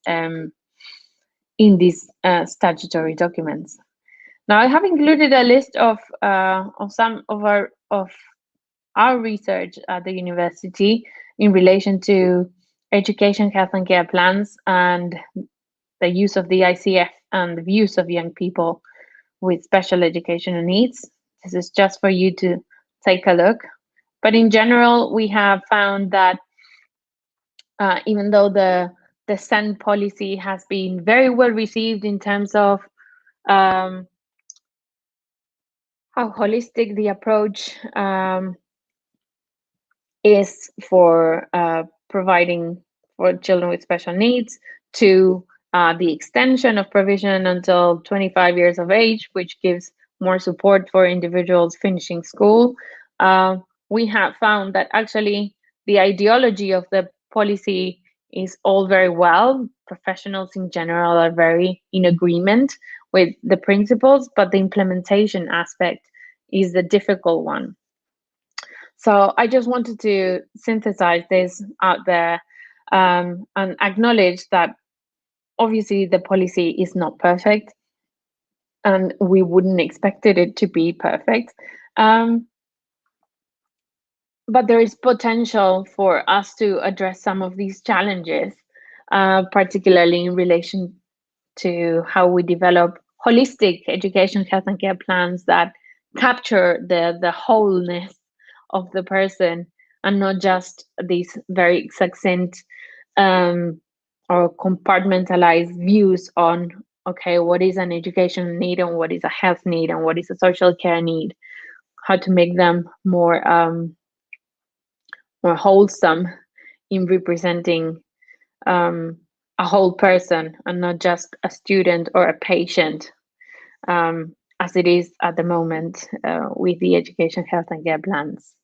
in these statutory documents. Now, I have included a list of some of our research at the university in relation to education, health, and care plans and the use of the ICF and the views of young people with special educational needs. This is just for you to take a look. But in general, we have found that even though the SEND policy has been very well received in terms of how holistic the approach is for providing for children with special needs, to the extension of provision until 25 years of age, which gives more support for individuals finishing school. We have found that actually the ideology of the policy is all very well. Professionals in general are very in agreement with the principles, but the implementation aspect is the difficult one. So I just wanted to synthesize this out there and acknowledge that obviously the policy is not perfect. and we wouldn't expected it to be perfect. Um, but there is potential for us to address some of these challenges, particularly in relation to how we develop holistic education, health, and care plans that capture the wholeness of the person, and not just these very succinct um, or compartmentalized views on, okay, what is an education need and what is a health need and what is a social care need, how to make them more wholesome in representing um, a whole person and not just a student or a patient, as it is at the moment with the education, health, and care plans.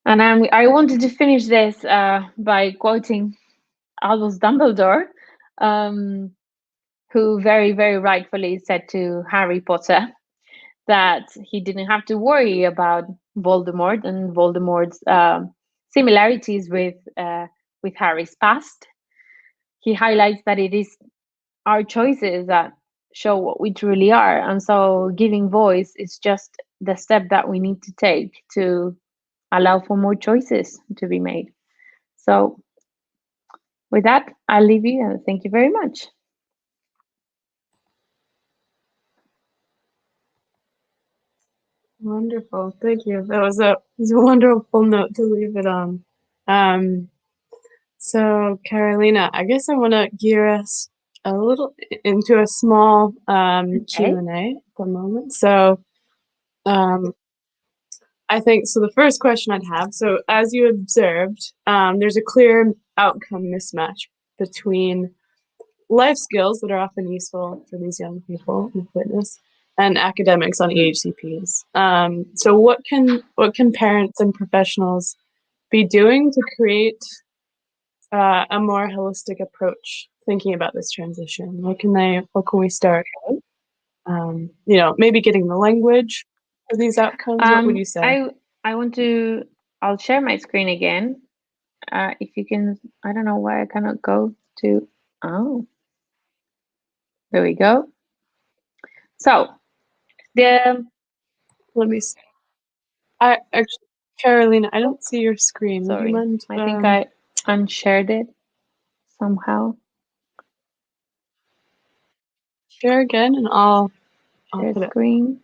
And I wanted to finish this by quoting Albus Dumbledore, um, who very, very rightfully said to Harry Potter that he didn't have to worry about Voldemort and Voldemort's similarities with Harry's past. He highlights that it is our choices that show what we truly are, and so giving voice is just the step that we need to take to allow for more choices to be made. So with that, I'll leave you, and thank you very much. Wonderful. Thank you. That was a wonderful note to leave it on. Um, so Carolina, I guess I want to gear us a little into a small Okay. Q&A at the moment. So um, I think so. The first question I'd have, so as you observed, there's a clear outcome mismatch between life skills that are often useful for these young people with witness and academics on EHCPs. So what can parents and professionals be doing to create a more holistic approach thinking about this transition? What can we start? Maybe getting the language for these outcomes. What would you say? I want to. I'll share my screen again. If you can, I don't know why I cannot go to. Oh, there we go. So the Let me see. I actually, Carolina, I don't see your screen. Would you sorry, mind? I think I unshared it somehow. Share again, and I'll Share put it screen.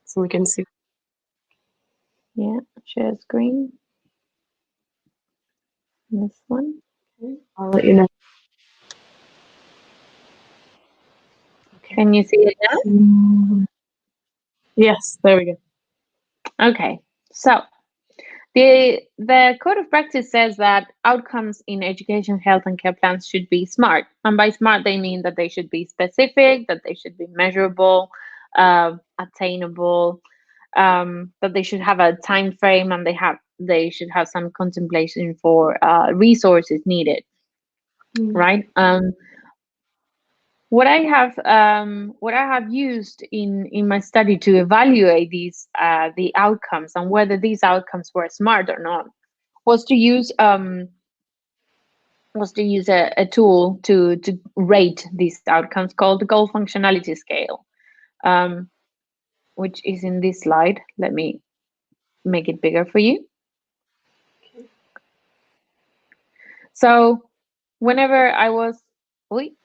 so we can see. Yeah, share screen. This one. Okay, I'll let you know. Okay. Can you see it Mm, yes, there we go. now? Okay. So the code of practice says that outcomes in education, health, and care plans should be SMART, and by SMART they mean that they should be specific, that they should be measurable, attainable, that they should have a time frame, and they should have some contemplation for resources needed. Mm, Right. What I have used in my study to evaluate these the outcomes and whether these outcomes were smart or not was to use a tool to rate these outcomes called the goal functionality scale, um, which is in this slide. Let me make it bigger for you. So whenever I was, wait,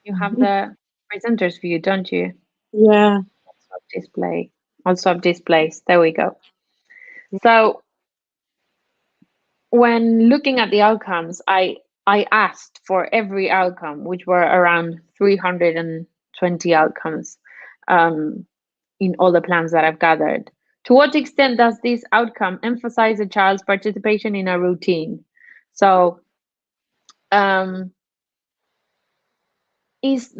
you have mm, the presenters view, don't you? yeah. Swap display. I'll swap displays. There we go. So when looking at the outcomes, I asked for every outcome, which were around 320 outcomes, um, in all the plans that I've gathered. To what extent does this outcome emphasize a child's participation in a routine? So, um, is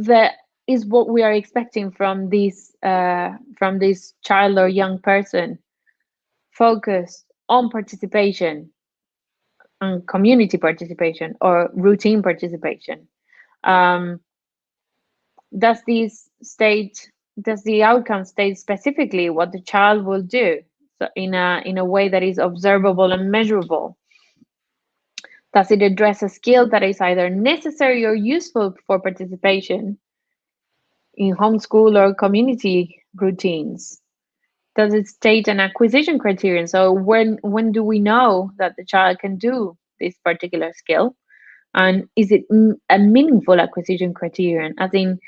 is what we are expecting from this child or young person focused on participation, on community participation or routine participation? Um, does this state does the outcome state specifically what the child will do, so in a way that is observable and measurable? Does it address a skill that is either necessary or useful for participation in homeschool or community routines? Does it state an acquisition criterion? So when do we know that the child can do this particular skill? And is it a meaningful acquisition criterion? As in,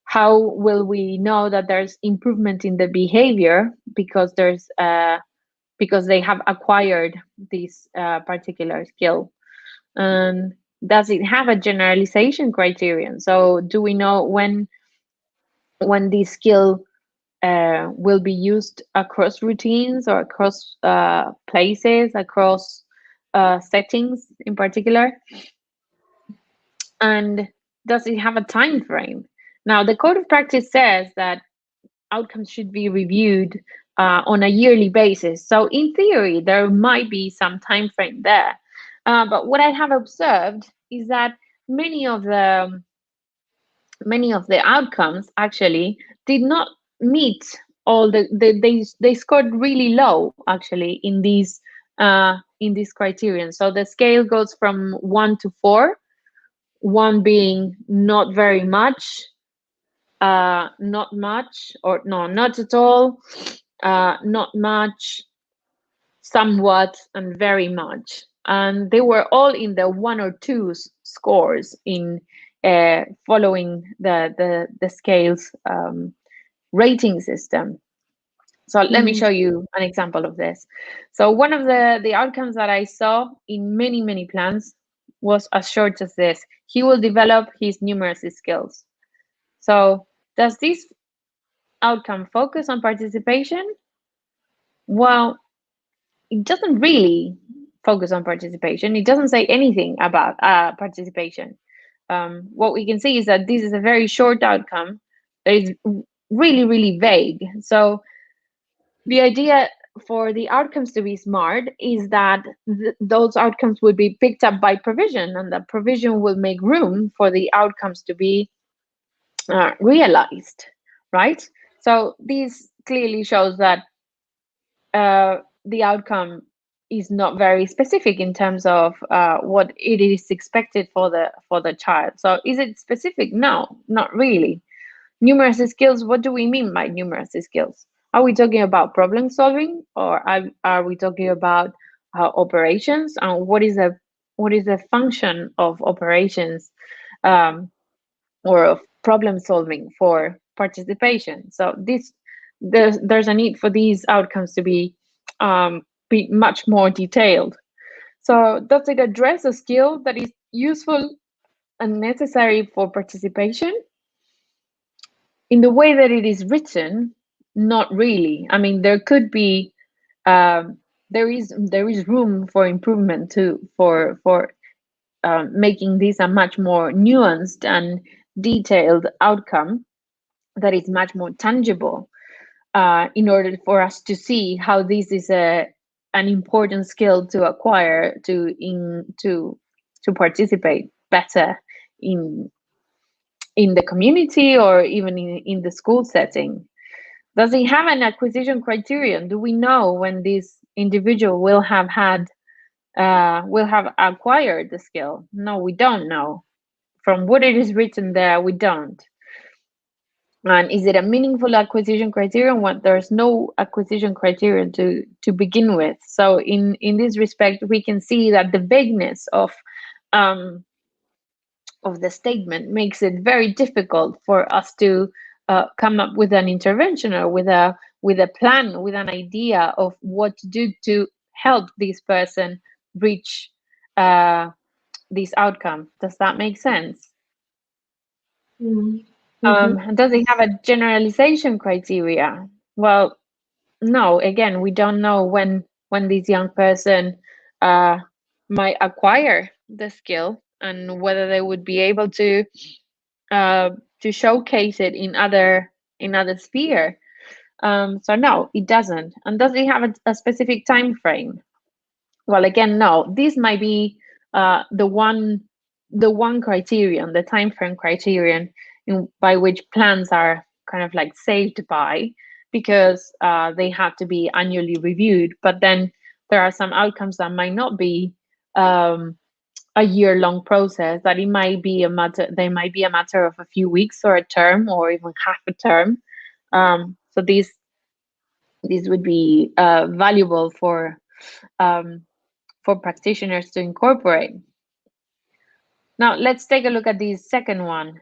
how will we know that there's improvement in the behavior because they have acquired this particular skill? And does it have a generalization criterion? So do we know when this skill will be used across routines or across places, across settings in particular? And does it have a time frame? Now, the code of practice says that outcomes should be reviewed on a yearly basis. So in theory, there might be some time frame there. But what I have observed is that many of the many of the outcomes actually did not meet all they scored really low actually in these criterion. So the scale goes from 1 to 4, 1 being not very much, not much, or no, not at all, not much, somewhat, and very much. And they were all in the 1 or 2 scores in following the scales rating system. So let me show you an example of this. So one of the outcomes that I saw in many plans was as short as this: he will develop his numeracy skills. So does this outcome focus on participation? Well, it doesn't really focus on participation. It doesn't say anything about participation. What we can see is that this is a very short outcome that is really vague. So the idea for the outcomes to be smart is that those outcomes would be picked up by provision, and the provision will make room for the outcomes to be realized, right? So this clearly shows that the outcome is not very specific in terms of what it is expected for the child. So is it specific? No, not really. Numeracy skills, what do we mean by numeracy skills? Are we talking about problem solving, or are we talking about operations? And what is the function of operations or of problem solving for participation? So there's a need for these outcomes to be much more detailed. So does it address a skill that is useful and necessary for participation? In the way that it is written, not really. I mean, there could be there is room for improvement for making this a much more nuanced and detailed outcome that is much more tangible, in order for us to see how this is an important skill to acquire to participate better in the community or even in the school setting. Does it have an acquisition criterion? Do we know when this individual will have acquired the skill? No, we don't know. From what it is written there, we don't. And is it a meaningful acquisition criterion? Well, there's no acquisition criterion to begin with. So in this respect, we can see that the vagueness of the statement makes it very difficult for us to come up with an intervention or with a plan, with an idea of what to do to help this person reach this outcome. Does that make sense? Does it have a generalization criteria? Well, no. Again, we don't know when this young person might acquire the skill and whether they would be able to showcase it in other sphere. So no, it doesn't. And does it have a specific time frame? Well, again, no. This might be the one criterion, the time frame criterion, by which plans are kind of like saved by, because they have to be annually reviewed. But then there are some outcomes that might not be a year-long process, that it might be a matter, they might be a matter of a few weeks or a term or even half a term. So this would be valuable um, for practitioners to incorporate. Now let's take a look at the second one.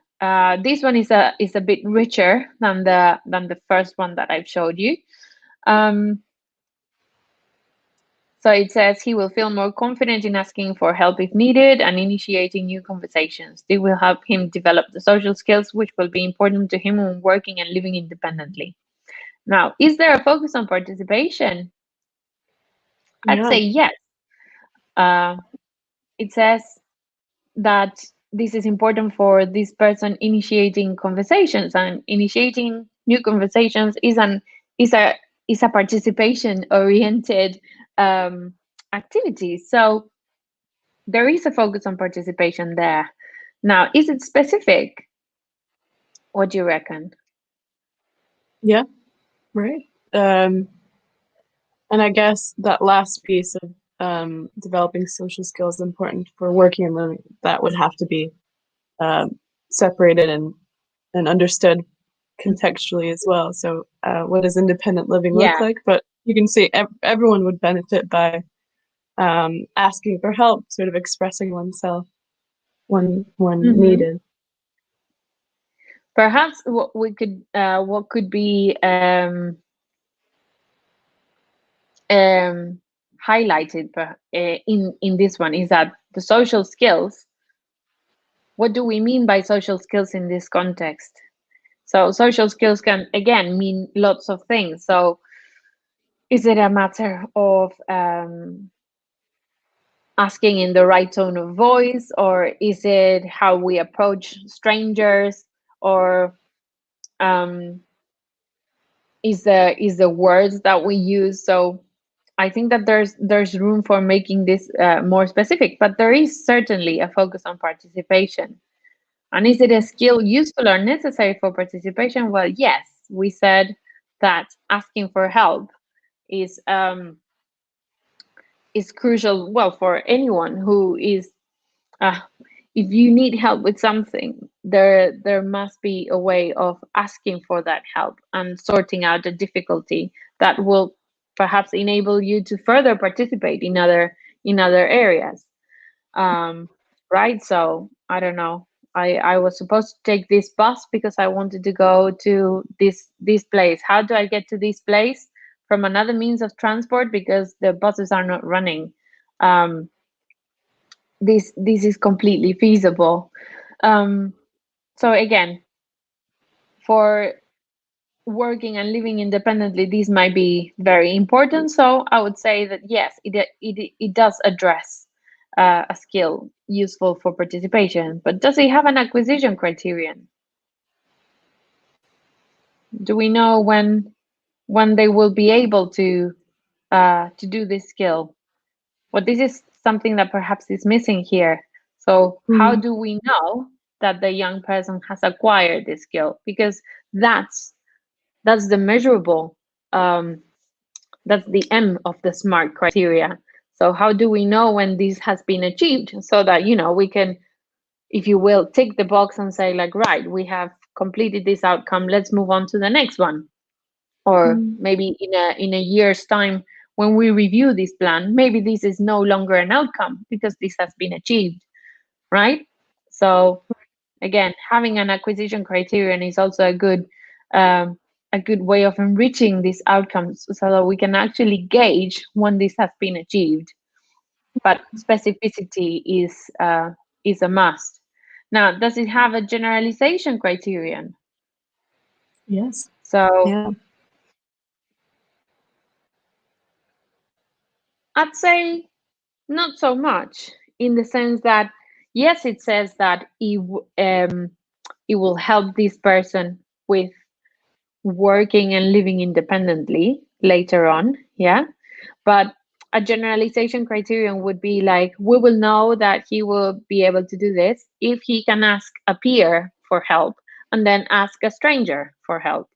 This one is a bit richer than the first one that I've showed you. So it says he will feel more confident in asking for help if needed and initiating new conversations. They will help him develop the social skills which will be important to him when working and living independently. Now, is there a focus on participation? I'd Yeah. say yes. Uh, it says that this is important for this person initiating conversations, and initiating new conversations is a is a participation oriented um, activity. So there is a focus on participation there. Now, is it specific? What do you reckon? Yeah. Right. And I guess that last piece of developing social skills important for working and living, that would have to be separated and understood contextually as well. So, what does independent living look Yeah. like? But you can see everyone would benefit by asking for help, sort of expressing oneself when Hmm. needed. Perhaps what could be um, highlighted in this one is that the social skills. What do we mean by social skills in this context? So social skills can again mean lots of things. So is it a matter of asking in the right tone of voice, or is it how we approach strangers, or um, is the words that we use? So I think that there's room for making this more specific, but there is certainly a focus on participation. And is it a skill useful or necessary for participation? Well, yes, we said that asking for help is is crucial. Well, for anyone who is, uh, if you need help with something, there must be a way of asking for that help and sorting out the difficulty that will perhaps enable you to further participate in other areas. um, right? So I don't know. I was supposed to take this bus because I wanted to go to this place. How do I get to this place from another means of transport because the buses are not running? Um, this is completely feasible. Um, so again, for working and living independently, these might be very important. So I would say that yes, it does address a skill useful for participation. But does it have an acquisition criterion? Do we know when they will be able to do this skill? Well, this is something that perhaps is missing here. So how Mm, do we know that the young person has acquired this skill? Because that's that's the measurable um, that's the M of the SMART criteria. So how do we know when this has been achieved so that, you know, we can, if you will, tick the box and say like, right, we have completed this outcome, let's move on to the next one. Or mm, maybe in a year's time, when we review this plan, maybe this is no longer an outcome because this has been achieved, right? So again, having an acquisition criterion is also um, a good way of enriching these outcomes so that we can actually gauge when this has been achieved. But specificity is a must. Now, does it have a generalization criterion? yes. So Yeah. I'd say not so much, in the sense that yes, it says that it will help this person with working and living independently later on, yeah. But a generalization criterion would be like, we will know that he will be able to do this if he can ask a peer for help and then ask a stranger for help.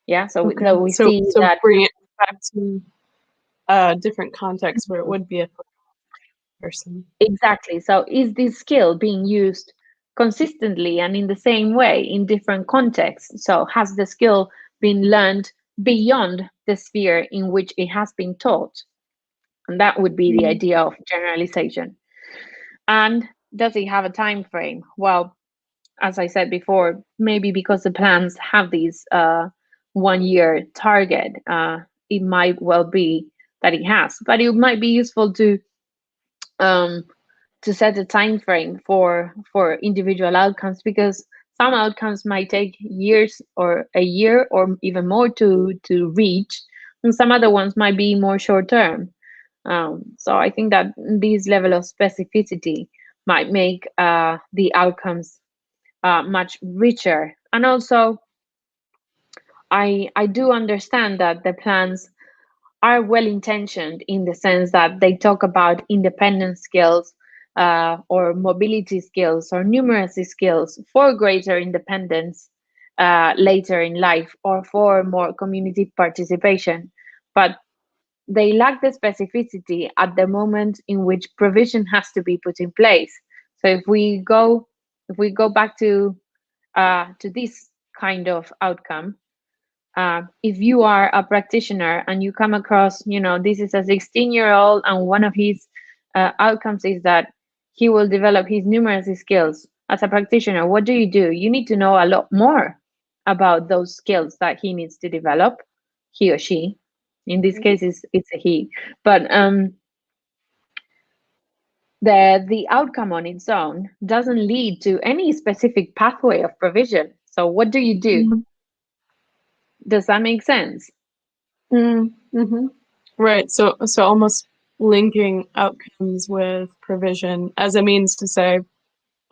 Yeah, so Okay. that we So see so that. bring it back to a different context where it would be a person. Exactly. So is this skill being used consistently and in the same way in different contexts? So has the skill been learned beyond the sphere in which it has been taught? And that would be the Mm. idea of generalization. And does it have a time frame? Well, as I said before, maybe because the plans have these 1 year target, it might well be that it has. But it might be useful um, to set a time frame for individual outcomes, because some outcomes might take years or a year or even more to reach, and some other ones might be more short term. So I think that this level of specificity might make the outcomes much richer. And also, I do understand that the plans are well intentioned in the sense that they talk about independent skills, or mobility skills or numeracy skills for greater independence later in life, or for more community participation. But they lack the specificity at the moment in which provision has to be put in place. So if we go back to this kind of outcome, if you are a practitioner and you come across, this is a 16-year-old and one of his outcomes is that he will develop his numeracy skills. As a practitioner, what do? You need to know a lot more about those skills that he needs to develop, he or she. In this case, it's a he. But the outcome on its own doesn't lead to any specific pathway of provision. So what do? Mm. Does that make sense? Mm-hmm. Right. So almost linking outcomes with provision as a means to say,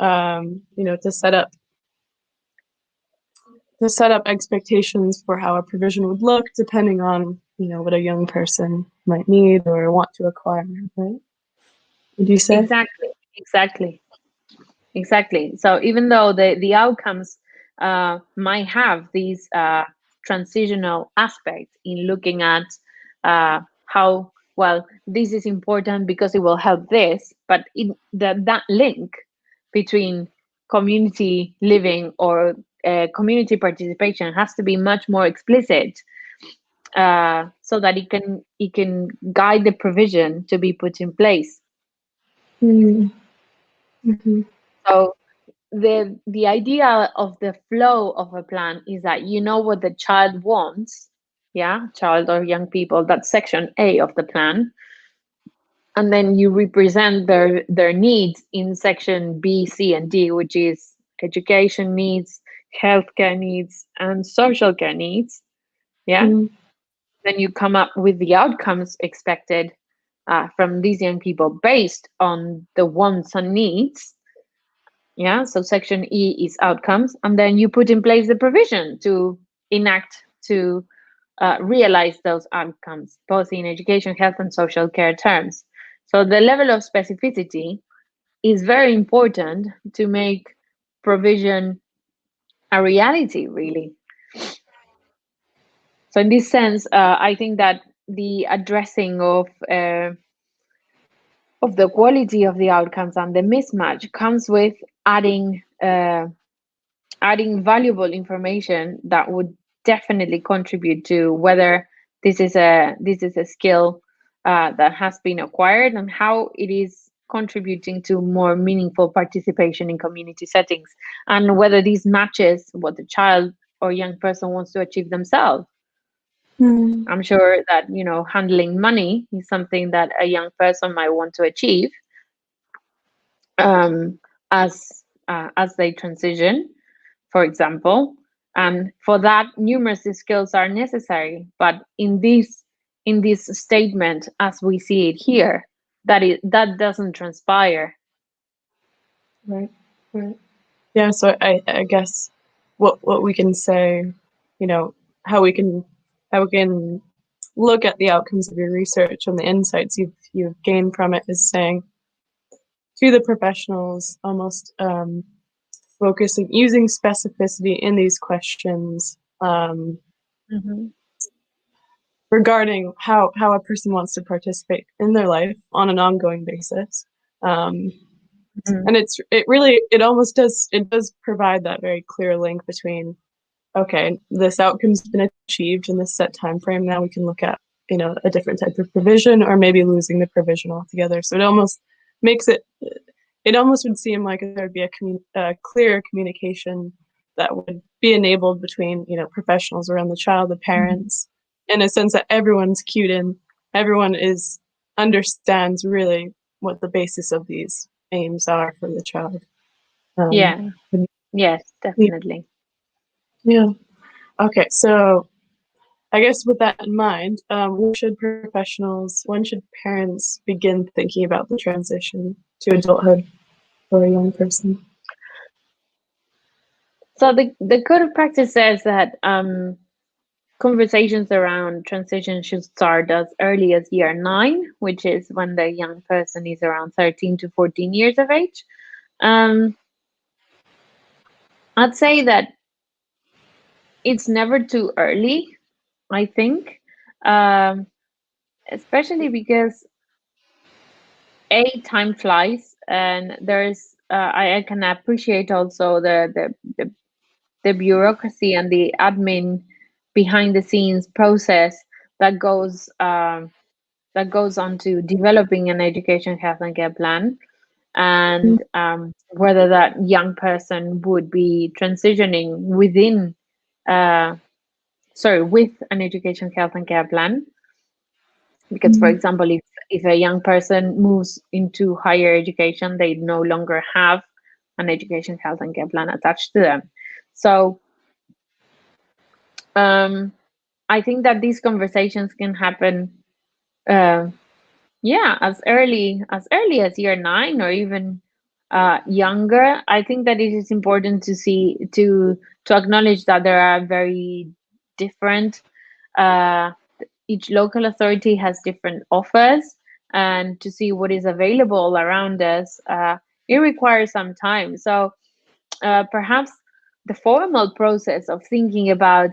to set up expectations for how a provision would look, depending on what a young person might need or want to acquire. Right? Would you say? Exactly, exactly. Exactly. So even though the outcomes might have these transitional aspects in looking at how well this is important because it will help this, but that link between community living or community participation has to be much more explicit, so that it can guide the provision to be put in place. Mm-hmm. So the idea of the flow of a plan is that you know what the child wants, yeah, child or young people, that's section A of the plan, and then you represent their needs in section B, C, and D, which is education needs, healthcare needs, and social care needs. Yeah, Mm-hmm. then you come up with the outcomes expected from these young people based on the wants and needs. Yeah, so section E is outcomes, and then you put in place the provision to enact, to realize those outcomes, both in education, health, and social care terms. So the level of specificity is very important to make provision a reality, really. So in this sense, I think that the addressing of the quality of the outcomes and the mismatch comes with adding valuable information that would definitely contribute to whether this is a skill that has been acquired, and how it is contributing to more meaningful participation in community settings, and whether this matches what the child or young person wants to achieve themselves. Mm-hmm. I'm sure that handling money is something that a young person might want to achieve, um, as they transition, for example. And for that, numerous skills are necessary. But in this statement, as we see it here, that doesn't transpire. Right. Right. Yeah. So I guess what we can say, you know, how we can how we can look at the outcomes of your research and the insights you've gained from it is saying to the professionals, almost focusing using specificity in these questions, Mhm. regarding how a person wants to participate in their life on an ongoing basis. Um, Mm. and it does provide that very clear link between, okay, this outcome's been achieved in this set time frame. Now we can look at, a different type of provision, or maybe losing the provision altogether. So makes it almost would seem like there would be a clear communication that would be enabled between, professionals around the child, the parents, in a sense that everyone's cued in, everyone is understands really what the basis of these aims are for the child. Um, Yeah. Yes, definitely. yeah. Okay. So I guess with that in mind, when should parents begin thinking about the transition to adulthood for a young person? So the code of practice says that conversations around transition should start as early as year 9, which is when the young person is around 13 to 14 years of age. Um, I'd say that it's never too early, I think, um, especially because time flies, and I can appreciate also the bureaucracy and the admin behind the scenes process that goes on to developing an education health and care plan, and whether that young person would be transitioning uh, with an education health and care plan. Because, for Mm-hmm. example, if a young person moves into higher education, they no longer have an education health and care plan attached to them. So I think that these conversations can happen, uh, yeah, as early as year 9, or even younger. I think that it is important to acknowledge that there are very different. Uh, each local authority has different offers, and to see what is available around us, it requires some time. So perhaps the formal process of thinking about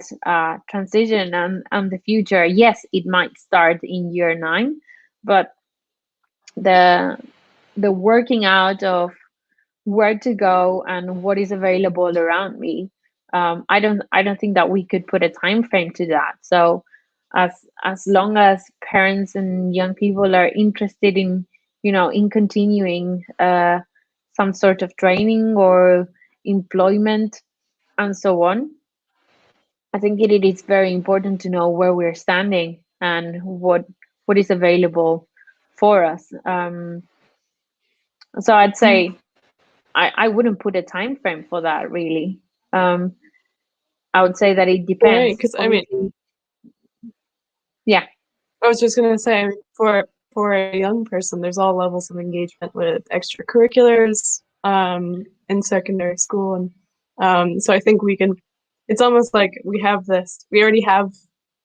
transition and the future, yes, it might start in year 9, but the the working out of where to go and what is available around me, I don't think that we could put a time frame to that. So as as long as parents and young people are interested in continuing some sort of training or employment and so on, I think it is very important to know where we're standing and what is available for us. So I'd say I wouldn't put a time frame for that really. Um, I would say that it Right, depends. because Obviously, yeah. I was just gonna say, for a young person, there's all levels of engagement with extracurriculars in secondary school, and so I think we can. It's almost like we already have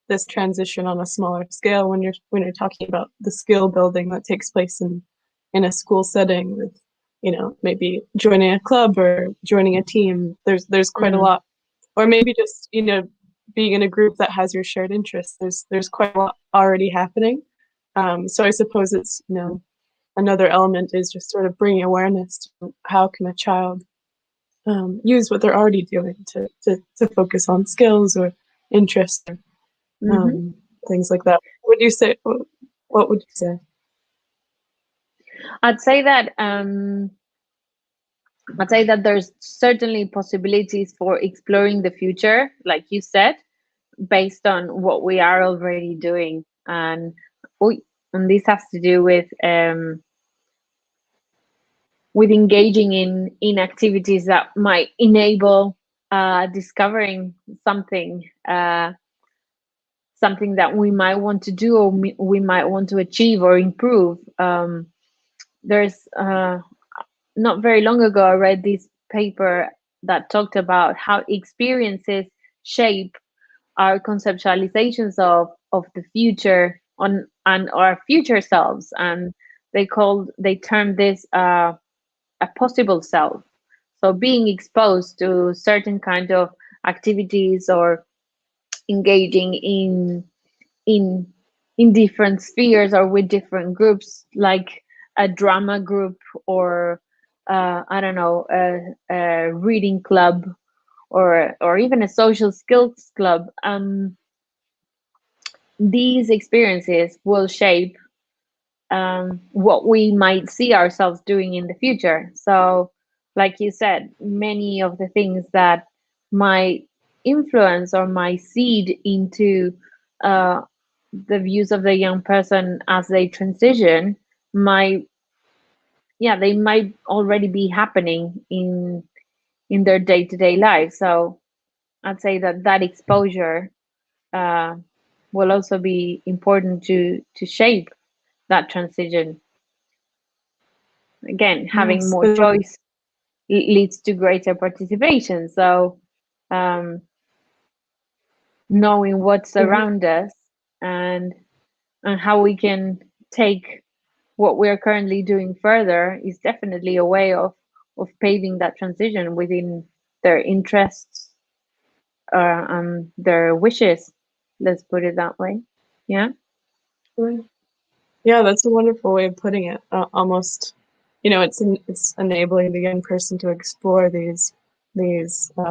this transition on a smaller scale when you're talking about the skill building that takes place in a school setting with, maybe joining a club or joining a team. There's quite a Mm, lot, or maybe just, being in a group that has your shared interests. There's quite a lot already happening. So I suppose it's, another element is just sort of bringing awareness to how can a child use what they're already doing to focus on skills or interests or mhm. um, things like that. Would you say? What would you say? I'd say that there's certainly possibilities for exploring the future, like you said, based on what we are already doing, we, and this has to do with engaging in activities that might enable discovering something. Something that we might want to do, or we might want to achieve or improve. There's not very long ago, I read this paper that talked about how experiences shape our conceptualizations of the future on and our future selves, and they termed this a possible self. So being exposed to certain kind of activities, or engaging in in different spheres or with different groups, like a drama group, or I don't know, a reading club, or even a social skills club. These experiences will shape what we might see ourselves doing in the future. So, like you said, many of the things that might influence or might seed into uh, the views of the young person as they transition might, yeah, they might already be happening in their day-to-day life. So I'd say that that exposure uh, will also be important to shape that transition. Again, having Yes. more choice leads to greater participation. So um, knowing what's Mhm. around us, and how we can take what we're currently doing further is definitely a way of paving that transition within their interests, their wishes. Let's put it that way. Yeah. Right. Yeah, that's a wonderful way of putting it. Almost, it's enabling the young person to explore these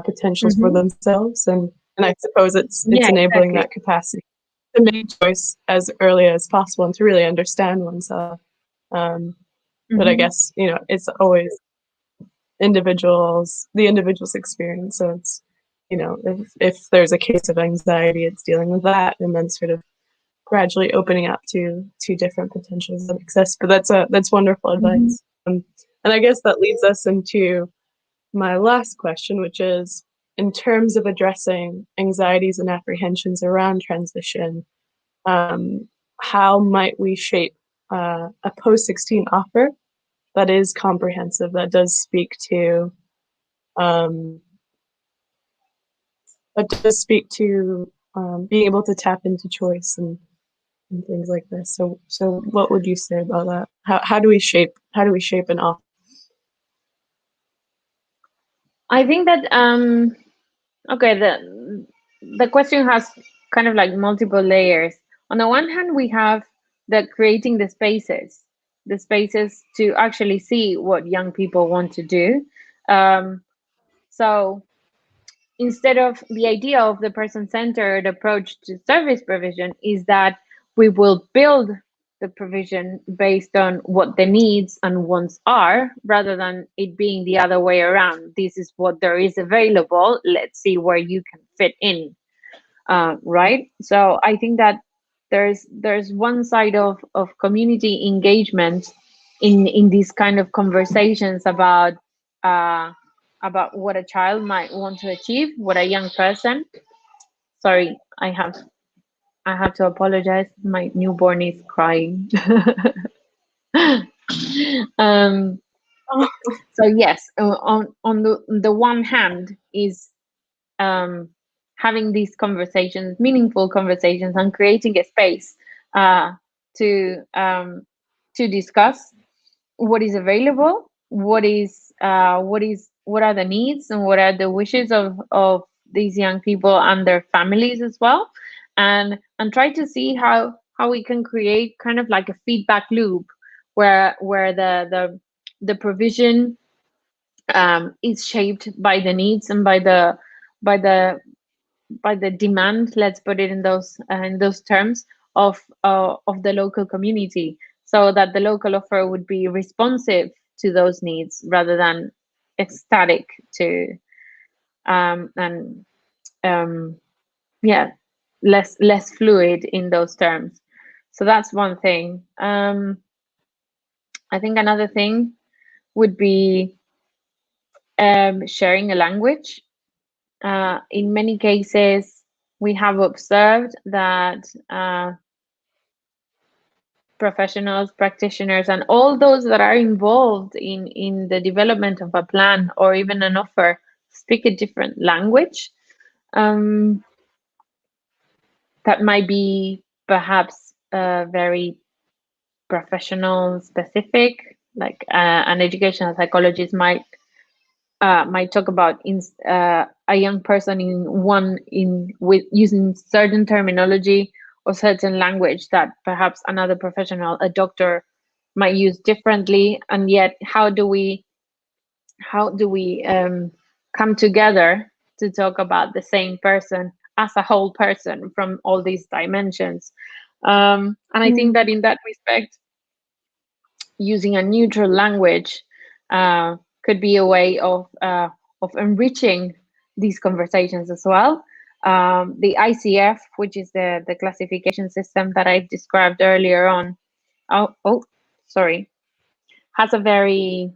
potentials for Mm-hmm. themselves, and I suppose it's Yeah, enabling exactly. that capacity to make choice as early as possible and to really understand oneself. Um, but I Mm-hmm. guess it's always the individual's experience. So it's if there's a case of anxiety, it's dealing with that, and then sort of gradually opening up to different potentials that exist. But that's wonderful Mm-hmm. advice. And I guess that leads us into my last question, which is in terms of addressing anxieties and apprehensions around transition, um, how might we shape a post-16 offer that is comprehensive, that does speak to um, being able to tap into choice and things like this. So what would you say about that? How do we shape an offer? I think that okay, the question has kind of like multiple layers. On the one hand, we have the creating the spaces to actually see what young people want to do. Um, so instead of the idea of the person-centered approach to service provision is that we will build the provision based on what the needs and wants are, rather than it being the other way around. This is what there is available, let's see where you can fit in. Right. So I think that there's one side of community engagement in these kind of conversations uh, about what a child might want to achieve, what a young person. Sorry, I have to apologize. My newborn is crying. um, so yes, on the one hand is um, having these conversations, meaningful conversations, and creating a space uh, to discuss what is available, what are the needs, and what are the wishes of these young people and their families as well, and try to see how we can create kind of like a feedback loop where the provision is shaped by the needs and by the by the demand, let's put it in those terms of the local community, so that the local offer would be responsive to those needs rather than ecstatic to and yeah, less fluid in those terms. So that's one thing. I think another thing would be sharing a language. In many cases, we have observed that professionals, practitioners, and all those that are involved in the development of a plan or even an offer speak a different language. Um, that might be perhaps very professional specific, like an educational psychologist might talk about a young person in with using certain terminology or certain language that perhaps another professional, a doctor, might use differently, and yet how do we come together to talk about the same person as a whole person from all these dimensions? And I think that in that respect, using a neutral language could be a way of enriching these conversations as well. The ICF, which is the classification system that I described earlier on, sorry, has a very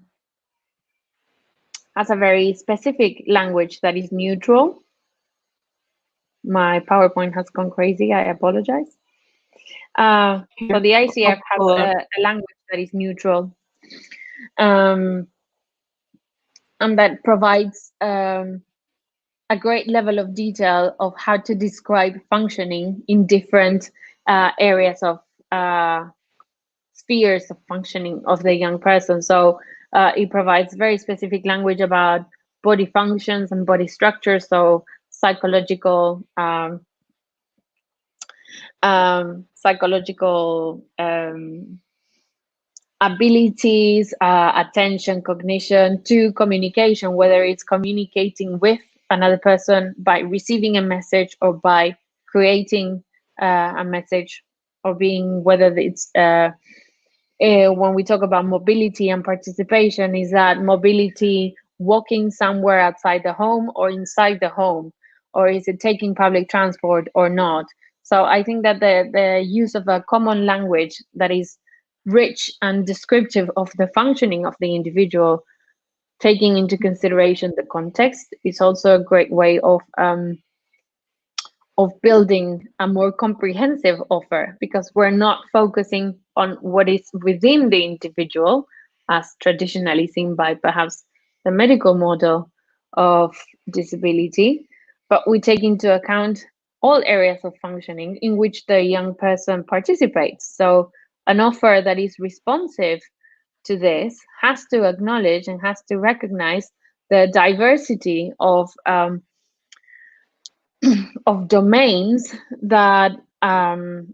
specific language that is neutral. My PowerPoint has gone crazy. I apologize. So the ICF has a language that is neutral, and that provides a great level of detail of how to describe functioning in different areas of spheres of functioning of the young person. So it provides very specific language about body functions and body structures, so psychological abilities, attention, cognition, to communication, whether it's communicating with another person by receiving a message or by creating a message, or being, whether it's when we talk about mobility and participation, is that mobility walking somewhere outside the home or inside the home, or is it taking public transport or not? So I think that the use of a common language that is rich and descriptive of the functioning of the individual, taking into consideration the context, is also a great way of building a more comprehensive offer, because we're not focusing on what is within the individual, as traditionally seen by perhaps the medical model of disability, but we take into account all areas of functioning in which the young person participates. So an offer that is responsive to this has to acknowledge and has to recognize the diversity of domains that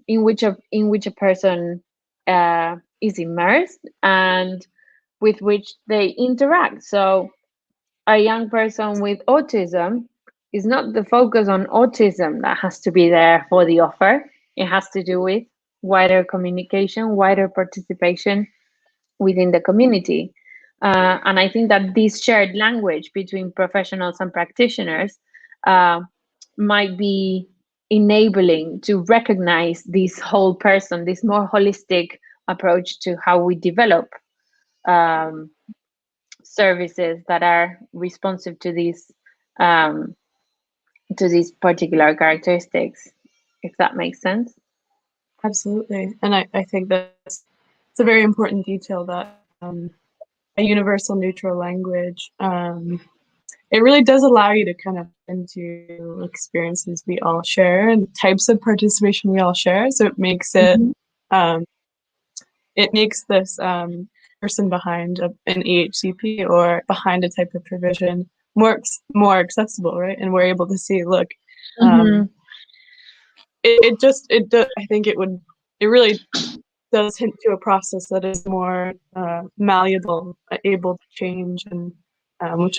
in which a person is immersed and with which they interact. So a young person with autism is not the focus on autism that has to be there for the offer. It has to do with wider communication, wider participation within the community. And I think that this shared language between professionals and practitioners uh, might be enabling to recognize this whole person, this more holistic approach to how we develop um, services that are responsive um, to these particular characteristics, if that makes sense. Absolutely. And I think that's it's a very important detail, that a universal neutral language, it really does allow you to kind of into experiences we all share and types of participation we all share. So it makes um, this person behind an EHCP or behind a type of provision more accessible, right? And we're able to see, look, I think it really does hint to a process that is more malleable, able to change, and which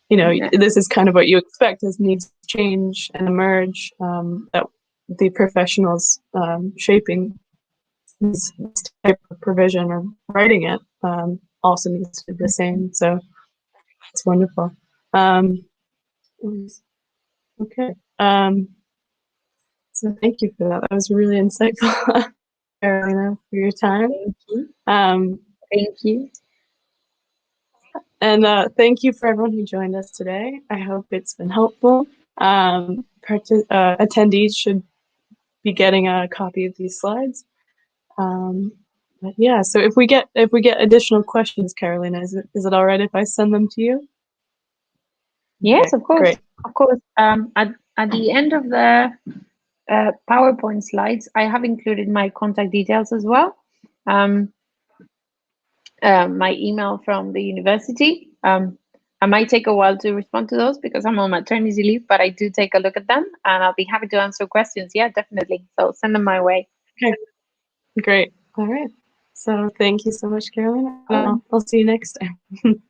this is kind of what you expect as needs change and emerge, that the professionals shaping this type of provision or writing it also needs to be the same. So it's wonderful. Okay. So thank you for that. That was really insightful, Carolina, for your time. Thank you. Thank you. And thank you for everyone who joined us today. I hope it's been helpful. Attendees should be getting a copy of these slides. But yeah, so if we get additional questions, Carolina, is it all right if I send them to you? Yes, Okay, of course. great. Of course. At the end of the PowerPoint slides, I have included my contact details as well. My email from the university. I might take a while to respond to those because I'm on maternity leave, but I do take a look at them and I'll be happy to answer questions. Yeah, definitely. So send them my way. Okay, great. All right. So thank you so much, Carolina. I'll see you next time.